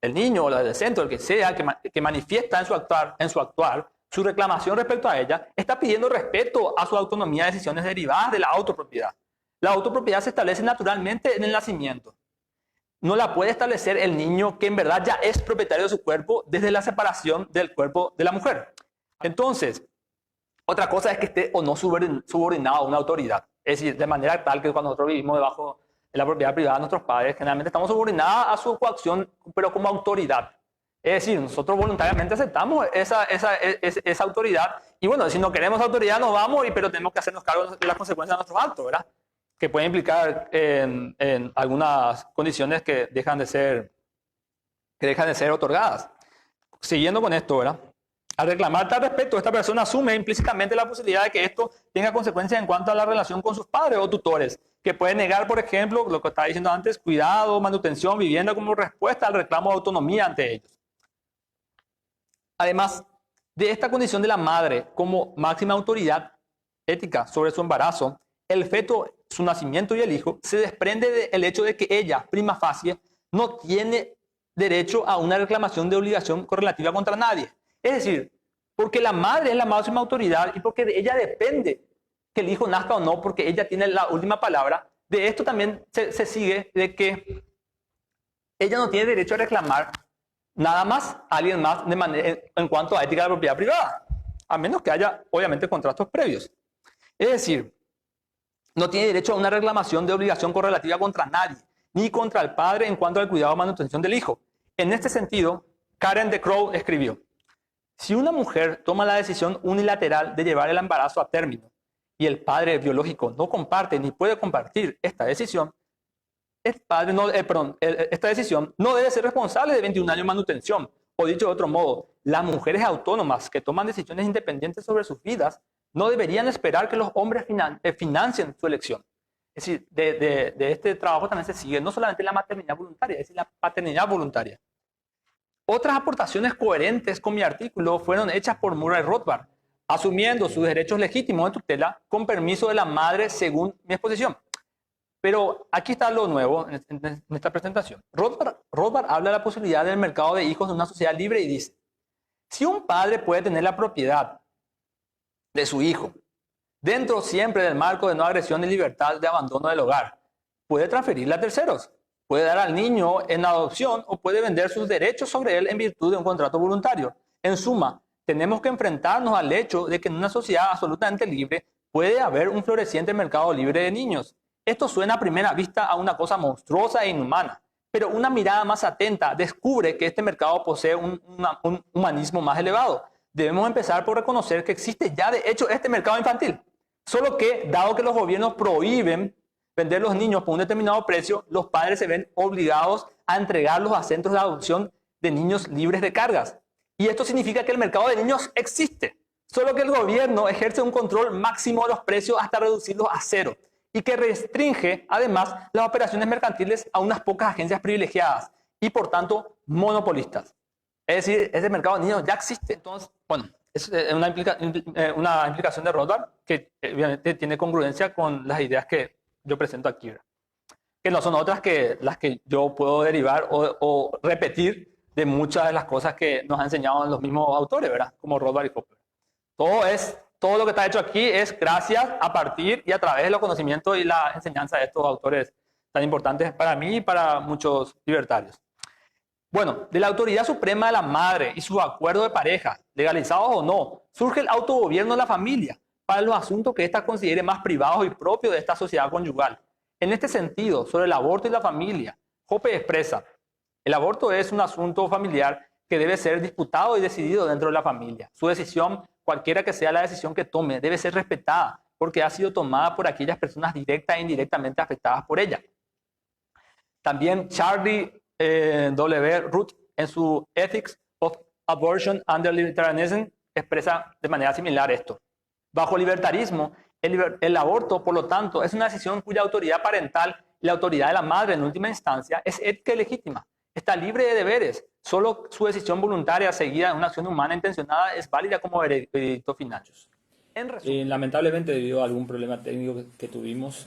el niño o el adolescente o el que sea que manifiesta en su actuar su reclamación respecto a ella, está pidiendo respeto a su autonomía de decisiones derivadas de la autopropiedad. La autopropiedad se establece naturalmente en el nacimiento. No la puede establecer el niño que en verdad ya es propietario de su cuerpo desde la separación del cuerpo de la mujer. Entonces, otra cosa es que esté o no subordinado a una autoridad. Es decir, de manera tal que cuando nosotros vivimos debajo de la propiedad privada de nuestros padres, generalmente estamos subordinados a su coacción, pero como autoridad. Es decir, nosotros voluntariamente aceptamos esa autoridad. Y bueno, si no queremos autoridad, nos vamos, pero tenemos que hacernos cargo de las consecuencias de nuestros actos, ¿verdad? Que pueden implicar en algunas condiciones que dejan de ser otorgadas. Siguiendo con esto, ¿verdad? Al reclamar tal respecto, esta persona asume implícitamente la posibilidad de que esto tenga consecuencias en cuanto a la relación con sus padres o tutores, que pueden negar, por ejemplo, lo que estaba diciendo antes, cuidado, manutención, vivienda como respuesta al reclamo de autonomía ante ellos. Además de esta condición de la madre como máxima autoridad ética sobre su embarazo, el feto, su nacimiento y el hijo se desprende del hecho de que ella, prima facie, no tiene derecho a una reclamación de obligación correlativa contra nadie. Es decir, porque la madre es la máxima autoridad y porque de ella depende que el hijo nazca o no, porque ella tiene la última palabra, de esto también se sigue de que ella no tiene derecho a reclamar nada más a alguien más en cuanto a ética de la propiedad privada, a menos que haya, obviamente, contratos previos. Es decir, no tiene derecho a una reclamación de obligación correlativa contra nadie, ni contra el padre en cuanto al cuidado y manutención del hijo. En este sentido, Karen de Crow escribió: si una mujer toma la decisión unilateral de llevar el embarazo a término y el padre biológico no comparte ni puede compartir esta decisión, esta decisión no debe ser responsable de 21 años de manutención. O dicho de otro modo, las mujeres autónomas que toman decisiones independientes sobre sus vidas no deberían esperar que los hombres financien su elección. Es decir, de este trabajo también se sigue no solamente la maternidad voluntaria, es decir, la paternidad voluntaria. Otras aportaciones coherentes con mi artículo fueron hechas por Murray Rothbard, asumiendo sus derechos legítimos de tutela con permiso de la madre según mi exposición. Pero aquí está lo nuevo en esta presentación. Rothbard habla de la posibilidad del mercado de hijos en una sociedad libre y dice: si un padre puede tener la propiedad de su hijo, dentro siempre del marco de no agresión y libertad de abandono del hogar, puede transferirla a terceros, puede dar al niño en adopción o puede vender sus derechos sobre él en virtud de un contrato voluntario. En suma, tenemos que enfrentarnos al hecho de que en una sociedad absolutamente libre puede haber un floreciente mercado libre de niños. Esto suena a primera vista a una cosa monstruosa e inhumana, pero una mirada más atenta descubre que este mercado posee un humanismo más elevado. Debemos empezar por reconocer que existe ya de hecho este mercado infantil, solo que, dado que los gobiernos prohíben vender los niños por un determinado precio, los padres se ven obligados a entregarlos a centros de adopción de niños libres de cargas. Y esto significa que el mercado de niños existe, solo que el gobierno ejerce un control máximo de los precios hasta reducirlos a cero, y que restringe, además, las operaciones mercantiles a unas pocas agencias privilegiadas y, por tanto, monopolistas. Es decir, ese mercado de niños ya existe. Entonces, bueno, es una implicación de Rothbard que obviamente tiene congruencia con las ideas que yo presento aquí, ¿verdad? Que no son otras que las que yo puedo derivar o repetir de muchas de las cosas que nos han enseñado los mismos autores, ¿verdad? Como Rothbard y Popper. Todo lo que está hecho aquí es gracias a partir y a través de los conocimientos y la enseñanza de estos autores tan importantes para mí y para muchos libertarios. Bueno, de la autoridad suprema de la madre y su acuerdo de pareja, legalizados o no, surge el autogobierno de la familia para los asuntos que ésta considere más privados y propios de esta sociedad conyugal. En este sentido, sobre el aborto y la familia, Hoppe expresa, el aborto es un asunto familiar que debe ser disputado y decidido dentro de la familia. Su decisión, cualquiera que sea la decisión que tome, debe ser respetada porque ha sido tomada por aquellas personas directas e indirectamente afectadas por ella. También Charlie W. Root, en su Ethics of Abortion Under Libertarianism, expresa de manera similar esto. Bajo libertarismo, el aborto, por lo tanto, es una decisión cuya autoridad parental y la autoridad de la madre en última instancia es ética y legítima. Está libre de deberes. Solo su decisión voluntaria seguida en una acción humana intencionada es válida como veredicto final. Lamentablemente, debido a algún problema técnico que tuvimos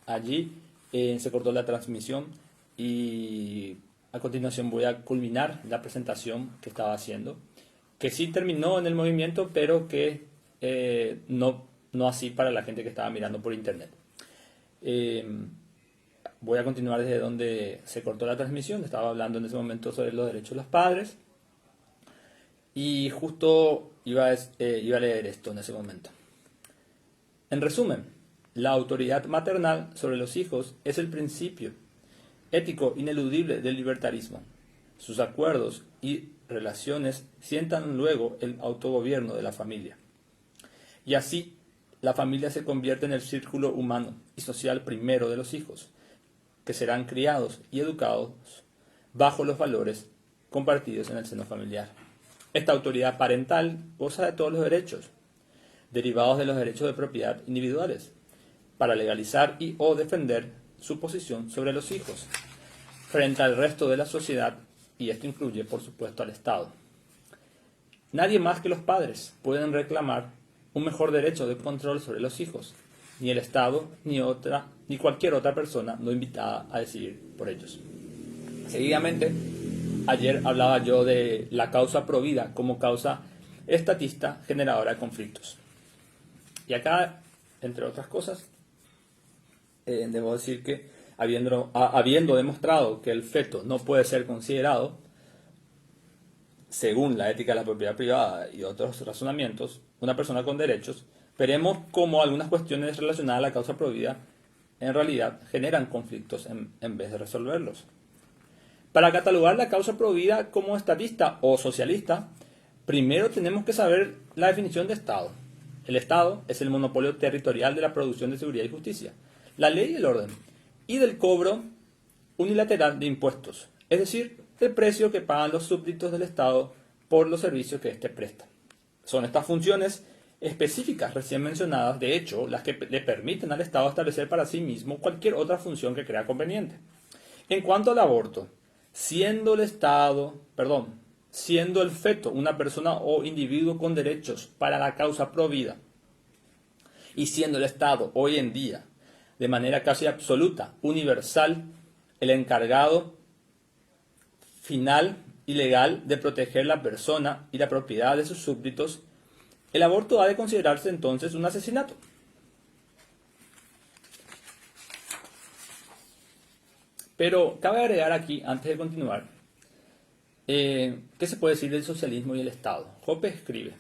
allí, se cortó la transmisión y a continuación voy a culminar la presentación que estaba haciendo, que sí terminó en el movimiento, pero que no así para la gente que estaba mirando por internet. Voy a continuar desde donde se cortó la transmisión. Estaba hablando en ese momento sobre los derechos de los padres y justo iba a leer esto en ese momento. En resumen, la autoridad maternal sobre los hijos es el principio ético ineludible del libertarismo. Sus acuerdos y relaciones sientan luego el autogobierno de la familia. Y así, la familia se convierte en el círculo humano y social primero de los hijos, que serán criados y educados bajo los valores compartidos en el seno familiar. Esta autoridad parental goza de todos los derechos, derivados de los derechos de propiedad individuales, para legalizar y o defender su posición sobre los hijos, frente al resto de la sociedad, y esto incluye, por supuesto, al Estado. Nadie más que los padres pueden reclamar un mejor derecho de control sobre los hijos, ni el Estado, ni cualquier otra persona no invitada a decidir por ellos. Seguidamente, ayer hablaba yo de la causa provida como causa estatista generadora de conflictos. Y acá, entre otras cosas, debo decir que habiendo demostrado que el feto no puede ser considerado, según la ética de la propiedad privada y otros razonamientos, una persona con derechos, veremos cómo algunas cuestiones relacionadas a la causa provida en realidad generan conflictos en vez de resolverlos. Para catalogar la causa provida como estatista o socialista, primero tenemos que saber la definición de Estado. El Estado es el monopolio territorial de la producción de seguridad y justicia, la ley y el orden, y del cobro unilateral de impuestos, es decir, el precio que pagan los súbditos del Estado por los servicios que éste presta. Son estas funciones específicas recién mencionadas, de hecho, las que le permiten al Estado establecer para sí mismo cualquier otra función que crea conveniente. En cuanto al aborto, siendo el feto una persona o individuo con derechos para la causa provida, y siendo el Estado hoy en día, de manera casi absoluta, universal, el encargado final y legal de proteger la persona y la propiedad de sus súbditos, el aborto ha de considerarse entonces un asesinato. Pero cabe agregar aquí, antes de continuar, ¿qué se puede decir del socialismo y el Estado? Hoppe escribe: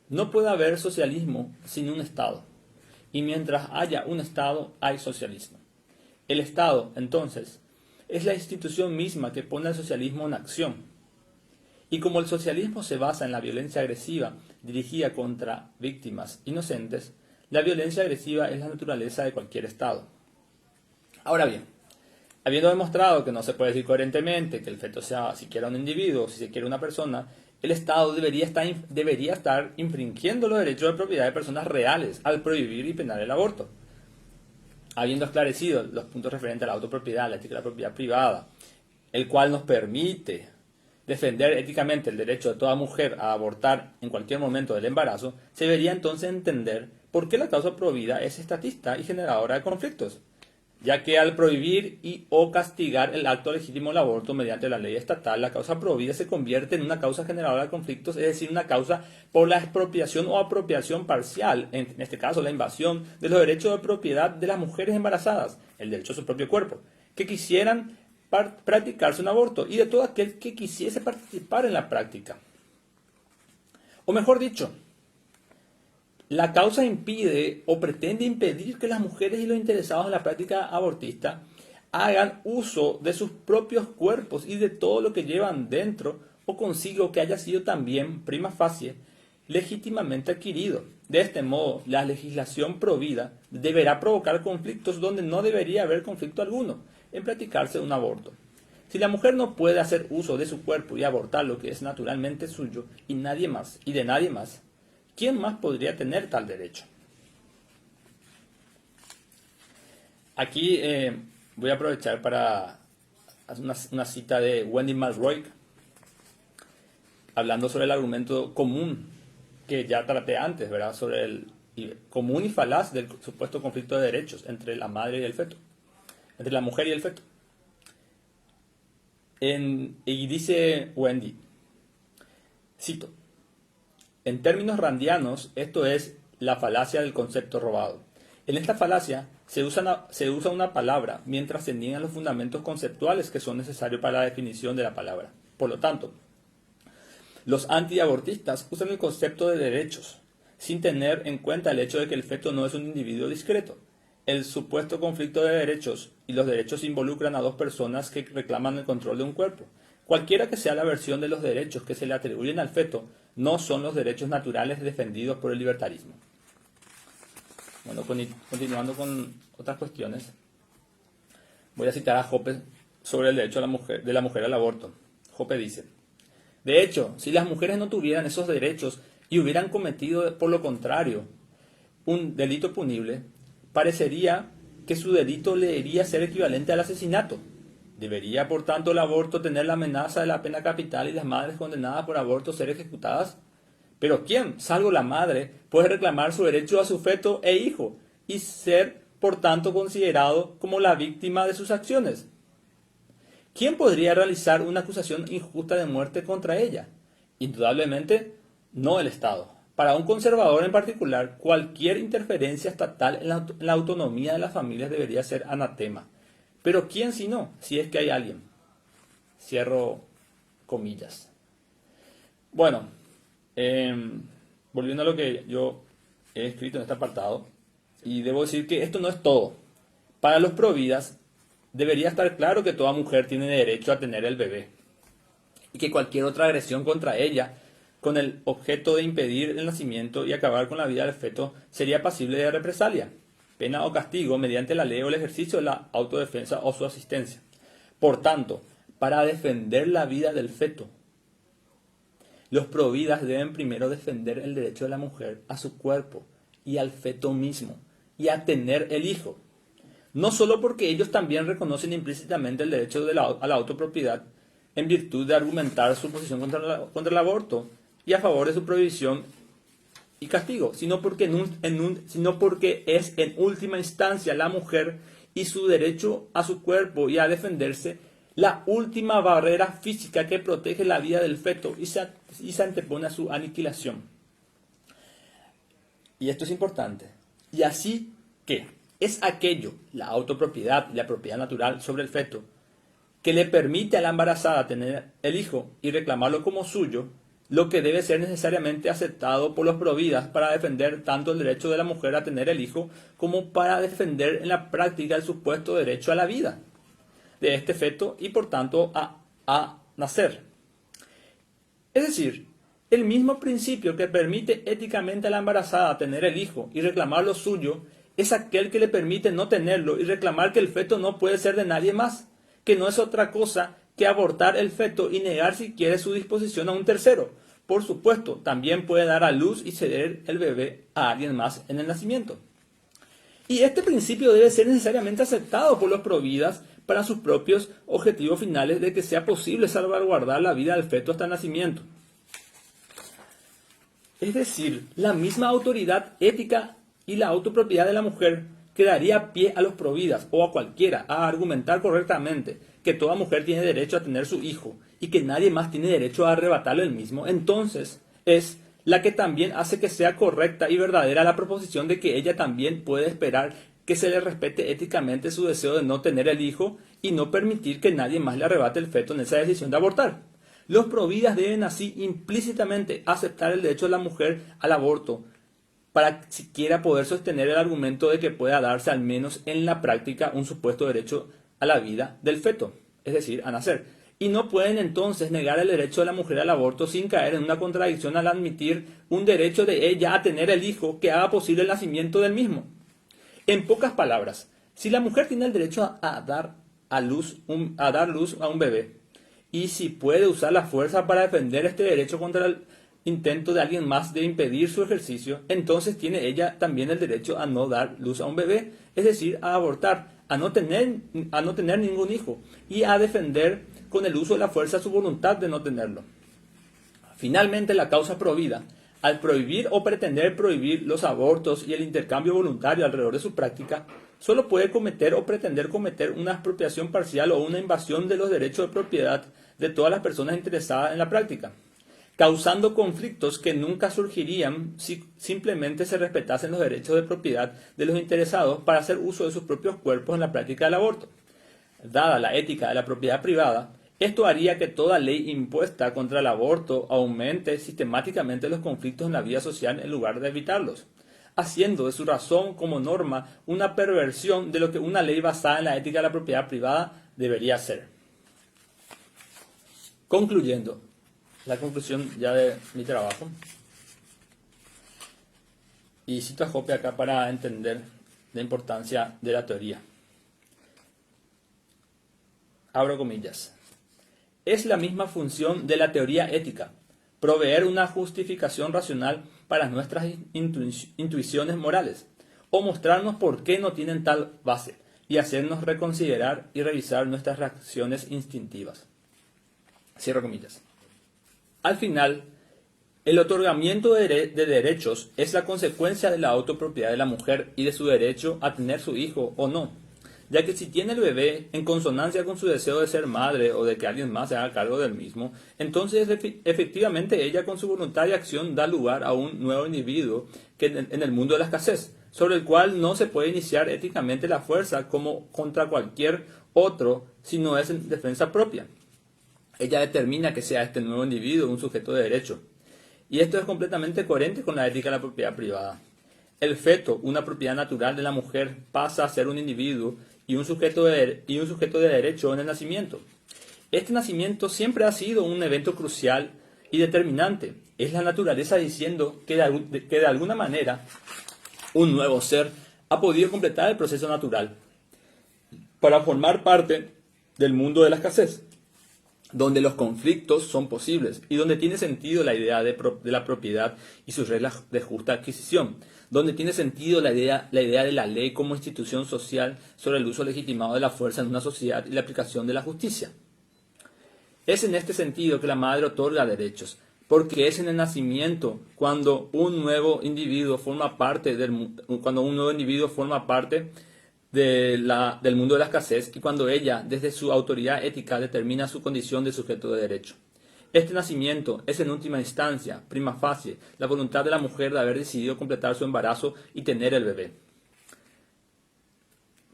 no puede haber socialismo sin un Estado, y mientras haya un Estado hay socialismo. El Estado, entonces, es la institución misma que pone al socialismo en acción. Y como el socialismo se basa en la violencia agresiva dirigida contra víctimas inocentes, la violencia agresiva es la naturaleza de cualquier Estado. Ahora bien, habiendo demostrado que no se puede decir coherentemente que el feto sea siquiera un individuo, si se quiere una persona, el Estado debería estar infringiendo los derechos de propiedad de personas reales al prohibir y penar el aborto. Habiendo esclarecido los puntos referentes a la autopropiedad, la ética de la propiedad privada, el cual nos permite defender éticamente el derecho de toda mujer a abortar en cualquier momento del embarazo, se debería entonces entender por qué la causa provida es estatista y generadora de conflictos, ya que al prohibir y o castigar el acto legítimo del aborto mediante la ley estatal, la causa provida se convierte en una causa generadora de conflictos, es decir, una causa por la expropiación o apropiación parcial, en este caso la invasión de los derechos de propiedad de las mujeres embarazadas, el derecho a su propio cuerpo, que quisieran practicarse un aborto y de todo aquel que quisiese participar en la práctica. O mejor dicho, la causa impide o pretende impedir que las mujeres y los interesados en la práctica abortista hagan uso de sus propios cuerpos y de todo lo que llevan dentro o consigo que haya sido también, prima facie, legítimamente adquirido. De este modo, la legislación provida deberá provocar conflictos donde no debería haber conflicto alguno en practicarse un aborto. Si la mujer no puede hacer uso de su cuerpo y abortar lo que es naturalmente suyo y nadie más y de nadie más, ¿quién más podría tener tal derecho? Aquí voy a aprovechar para hacer una cita de Wendy Malroy, hablando sobre el argumento común que ya traté antes, ¿verdad? Sobre el común y falaz del supuesto conflicto de derechos entre la madre y el feto, entre la mujer y el feto. Y dice Wendy, cito, en términos randianos, esto es la falacia del concepto robado. En esta falacia se usa una palabra mientras se niegan los fundamentos conceptuales que son necesarios para la definición de la palabra. Por lo tanto, los antiabortistas usan el concepto de derechos sin tener en cuenta el hecho de que el feto no es un individuo discreto. El supuesto conflicto de derechos y los derechos involucran a dos personas que reclaman el control de un cuerpo. Cualquiera que sea la versión de los derechos que se le atribuyen al feto, no son los derechos naturales defendidos por el libertarismo. Bueno, continuando con otras cuestiones, voy a citar a Hoppe sobre el derecho de la mujer al aborto. Hoppe dice, de hecho, si las mujeres no tuvieran esos derechos y hubieran cometido, por lo contrario, un delito punible, parecería que su delito le debería ser equivalente al asesinato. ¿Debería, por tanto, el aborto tener la amenaza de la pena capital y las madres condenadas por aborto ser ejecutadas? Pero ¿quién, salvo la madre, puede reclamar su derecho a su feto e hijo y ser, por tanto, considerado como la víctima de sus acciones? ¿Quién podría realizar una acusación injusta de muerte contra ella? Indudablemente, no el Estado. Para un conservador en particular, cualquier interferencia estatal en la autonomía de las familias debería ser anatema. Pero ¿quién si no? Si es que hay alguien. Cierro comillas. Bueno, volviendo a lo que yo he escrito en este apartado, y debo decir que esto no es todo. Para los providas, debería estar claro que toda mujer tiene derecho a tener el bebé, y que cualquier otra agresión contra ella, con el objeto de impedir el nacimiento y acabar con la vida del feto, sería pasible de represalia, pena o castigo mediante la ley o el ejercicio de la autodefensa o su asistencia. Por tanto, para defender la vida del feto, los providas deben primero defender el derecho de la mujer a su cuerpo y al feto mismo, y a tener el hijo. No solo porque ellos también reconocen implícitamente el derecho a la autopropiedad, en virtud de argumentar su posición contra el aborto y a favor de su prohibición y castigo, sino porque es en última instancia la mujer y su derecho a su cuerpo y a defenderse la última barrera física que protege la vida del feto y se antepone a su aniquilación. Y esto es importante. Y así que es aquello, la autopropiedad y la propiedad natural sobre el feto, que le permite a la embarazada tener el hijo y reclamarlo como suyo, lo que debe ser necesariamente aceptado por los providas para defender tanto el derecho de la mujer a tener el hijo como para defender en la práctica el supuesto derecho a la vida de este feto y por tanto a nacer. Es decir, el mismo principio que permite éticamente a la embarazada tener el hijo y reclamar lo suyo es aquel que le permite no tenerlo y reclamar que el feto no puede ser de nadie más, que no es otra cosa que abortar el feto y negar si quiere su disposición a un tercero. Por supuesto, también puede dar a luz y ceder el bebé a alguien más en el nacimiento. Y este principio debe ser necesariamente aceptado por los providas para sus propios objetivos finales de que sea posible salvaguardar la vida del feto hasta el nacimiento. Es decir, la misma autoridad ética y la autopropiedad de la mujer que daría pie a los providas o a cualquiera a argumentar correctamente que toda mujer tiene derecho a tener su hijo y que nadie más tiene derecho a arrebatarle el mismo, entonces es la que también hace que sea correcta y verdadera la proposición de que ella también puede esperar que se le respete éticamente su deseo de no tener el hijo y no permitir que nadie más le arrebate el feto en esa decisión de abortar. Los providas deben así implícitamente aceptar el derecho de la mujer al aborto para siquiera poder sostener el argumento de que pueda darse al menos en la práctica un supuesto derecho a la vida del feto, es decir, a nacer. Y no pueden entonces negar el derecho de la mujer al aborto sin caer en una contradicción al admitir un derecho de ella a tener el hijo que haga posible el nacimiento del mismo. En pocas palabras, si la mujer tiene el derecho a dar luz a un bebé, y si puede usar la fuerza para defender este derecho contra el intento de alguien más de impedir su ejercicio, entonces tiene ella también el derecho a no dar luz a un bebé, es decir, a abortar, a no tener ningún hijo y a defender con el uso de la fuerza su voluntad de no tenerlo. Finalmente, la causa provida, al prohibir o pretender prohibir los abortos y el intercambio voluntario alrededor de su práctica, solo puede cometer o pretender cometer una expropiación parcial o una invasión de los derechos de propiedad de todas las personas interesadas en la práctica, causando conflictos que nunca surgirían si simplemente se respetasen los derechos de propiedad de los interesados para hacer uso de sus propios cuerpos en la práctica del aborto. Dada la ética de la propiedad privada, esto haría que toda ley impuesta contra el aborto aumente sistemáticamente los conflictos en la vida social en lugar de evitarlos, haciendo de su razón como norma una perversión de lo que una ley basada en la ética de la propiedad privada debería ser. Concluyendo, la conclusión ya de mi trabajo, y cito a Hoppe acá para entender la importancia de la teoría. Abro comillas. Es la misma función de la teoría ética, proveer una justificación racional para nuestras intuiciones morales, o mostrarnos por qué no tienen tal base, y hacernos reconsiderar y revisar nuestras reacciones instintivas. Cierro comillas. Al final, el otorgamiento de derechos es la consecuencia de la autopropiedad de la mujer y de su derecho a tener su hijo o no, ya que si tiene el bebé en consonancia con su deseo de ser madre o de que alguien más se haga cargo del mismo, entonces efectivamente ella con su voluntad y acción da lugar a un nuevo individuo que en el mundo de la escasez, sobre el cual no se puede iniciar éticamente la fuerza como contra cualquier otro si no es en defensa propia. Ella determina que sea este nuevo individuo un sujeto de derecho. Y esto es completamente coherente con la ética de la propiedad privada. El feto, una propiedad natural de la mujer, pasa a ser un individuo y un sujeto de derecho en el nacimiento. Este nacimiento siempre ha sido un evento crucial y determinante. Es la naturaleza diciendo que de alguna manera un nuevo ser ha podido completar el proceso natural para formar parte del mundo de la escasez, donde los conflictos son posibles y donde tiene sentido la idea de la propiedad y sus reglas de justa adquisición, donde tiene sentido la idea de la ley como institución social sobre el uso legitimado de la fuerza en una sociedad y la aplicación de la justicia. Es en este sentido que la madre otorga derechos, porque es en el nacimiento cuando un nuevo individuo forma parte del mundo de la escasez y cuando ella, desde su autoridad ética, determina su condición de sujeto de derecho. Este nacimiento es en última instancia, prima facie, la voluntad de la mujer de haber decidido completar su embarazo y tener el bebé.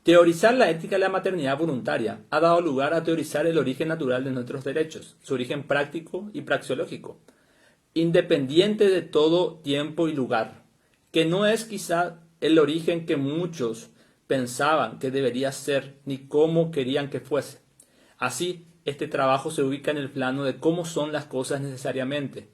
Teorizar la ética de la maternidad voluntaria ha dado lugar a teorizar el origen natural de nuestros derechos, su origen práctico y praxeológico, independiente de todo tiempo y lugar, que no es quizá el origen que muchos pensaban que debería ser ni cómo querían que fuese. Así, este trabajo se ubica en el plano de cómo son las cosas necesariamente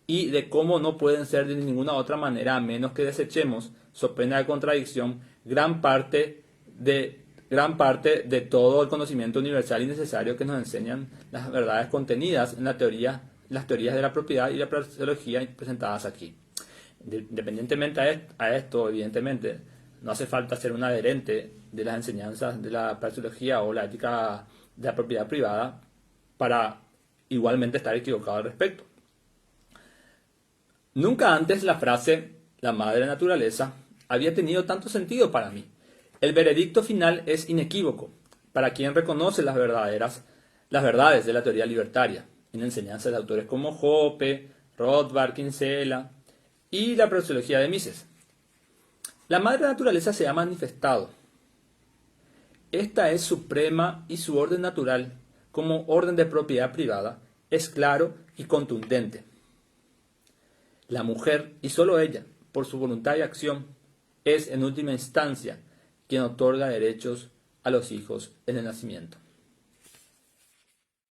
y de cómo no pueden ser de ninguna otra manera a menos que desechemos, so pena de contradicción, gran parte de todo el conocimiento universal y necesario que nos enseñan las verdades contenidas en las teorías de la propiedad y la praxeología presentadas aquí. Independientemente a esto, evidentemente, No hace falta ser un adherente de las enseñanzas de la praxeología o la ética de la propiedad privada para igualmente estar equivocado al respecto. Nunca antes la frase "la madre naturaleza" había tenido tanto sentido para mí. El veredicto final es inequívoco para quien reconoce las verdades de la teoría libertaria, en enseñanzas de autores como Hoppe, Rothbard, Kinsella y la praxeología de Mises. La madre naturaleza se ha manifestado. Esta es suprema y su orden natural, como orden de propiedad privada, es claro y contundente. La mujer, y sólo ella, por su voluntad y acción, es en última instancia quien otorga derechos a los hijos en el nacimiento.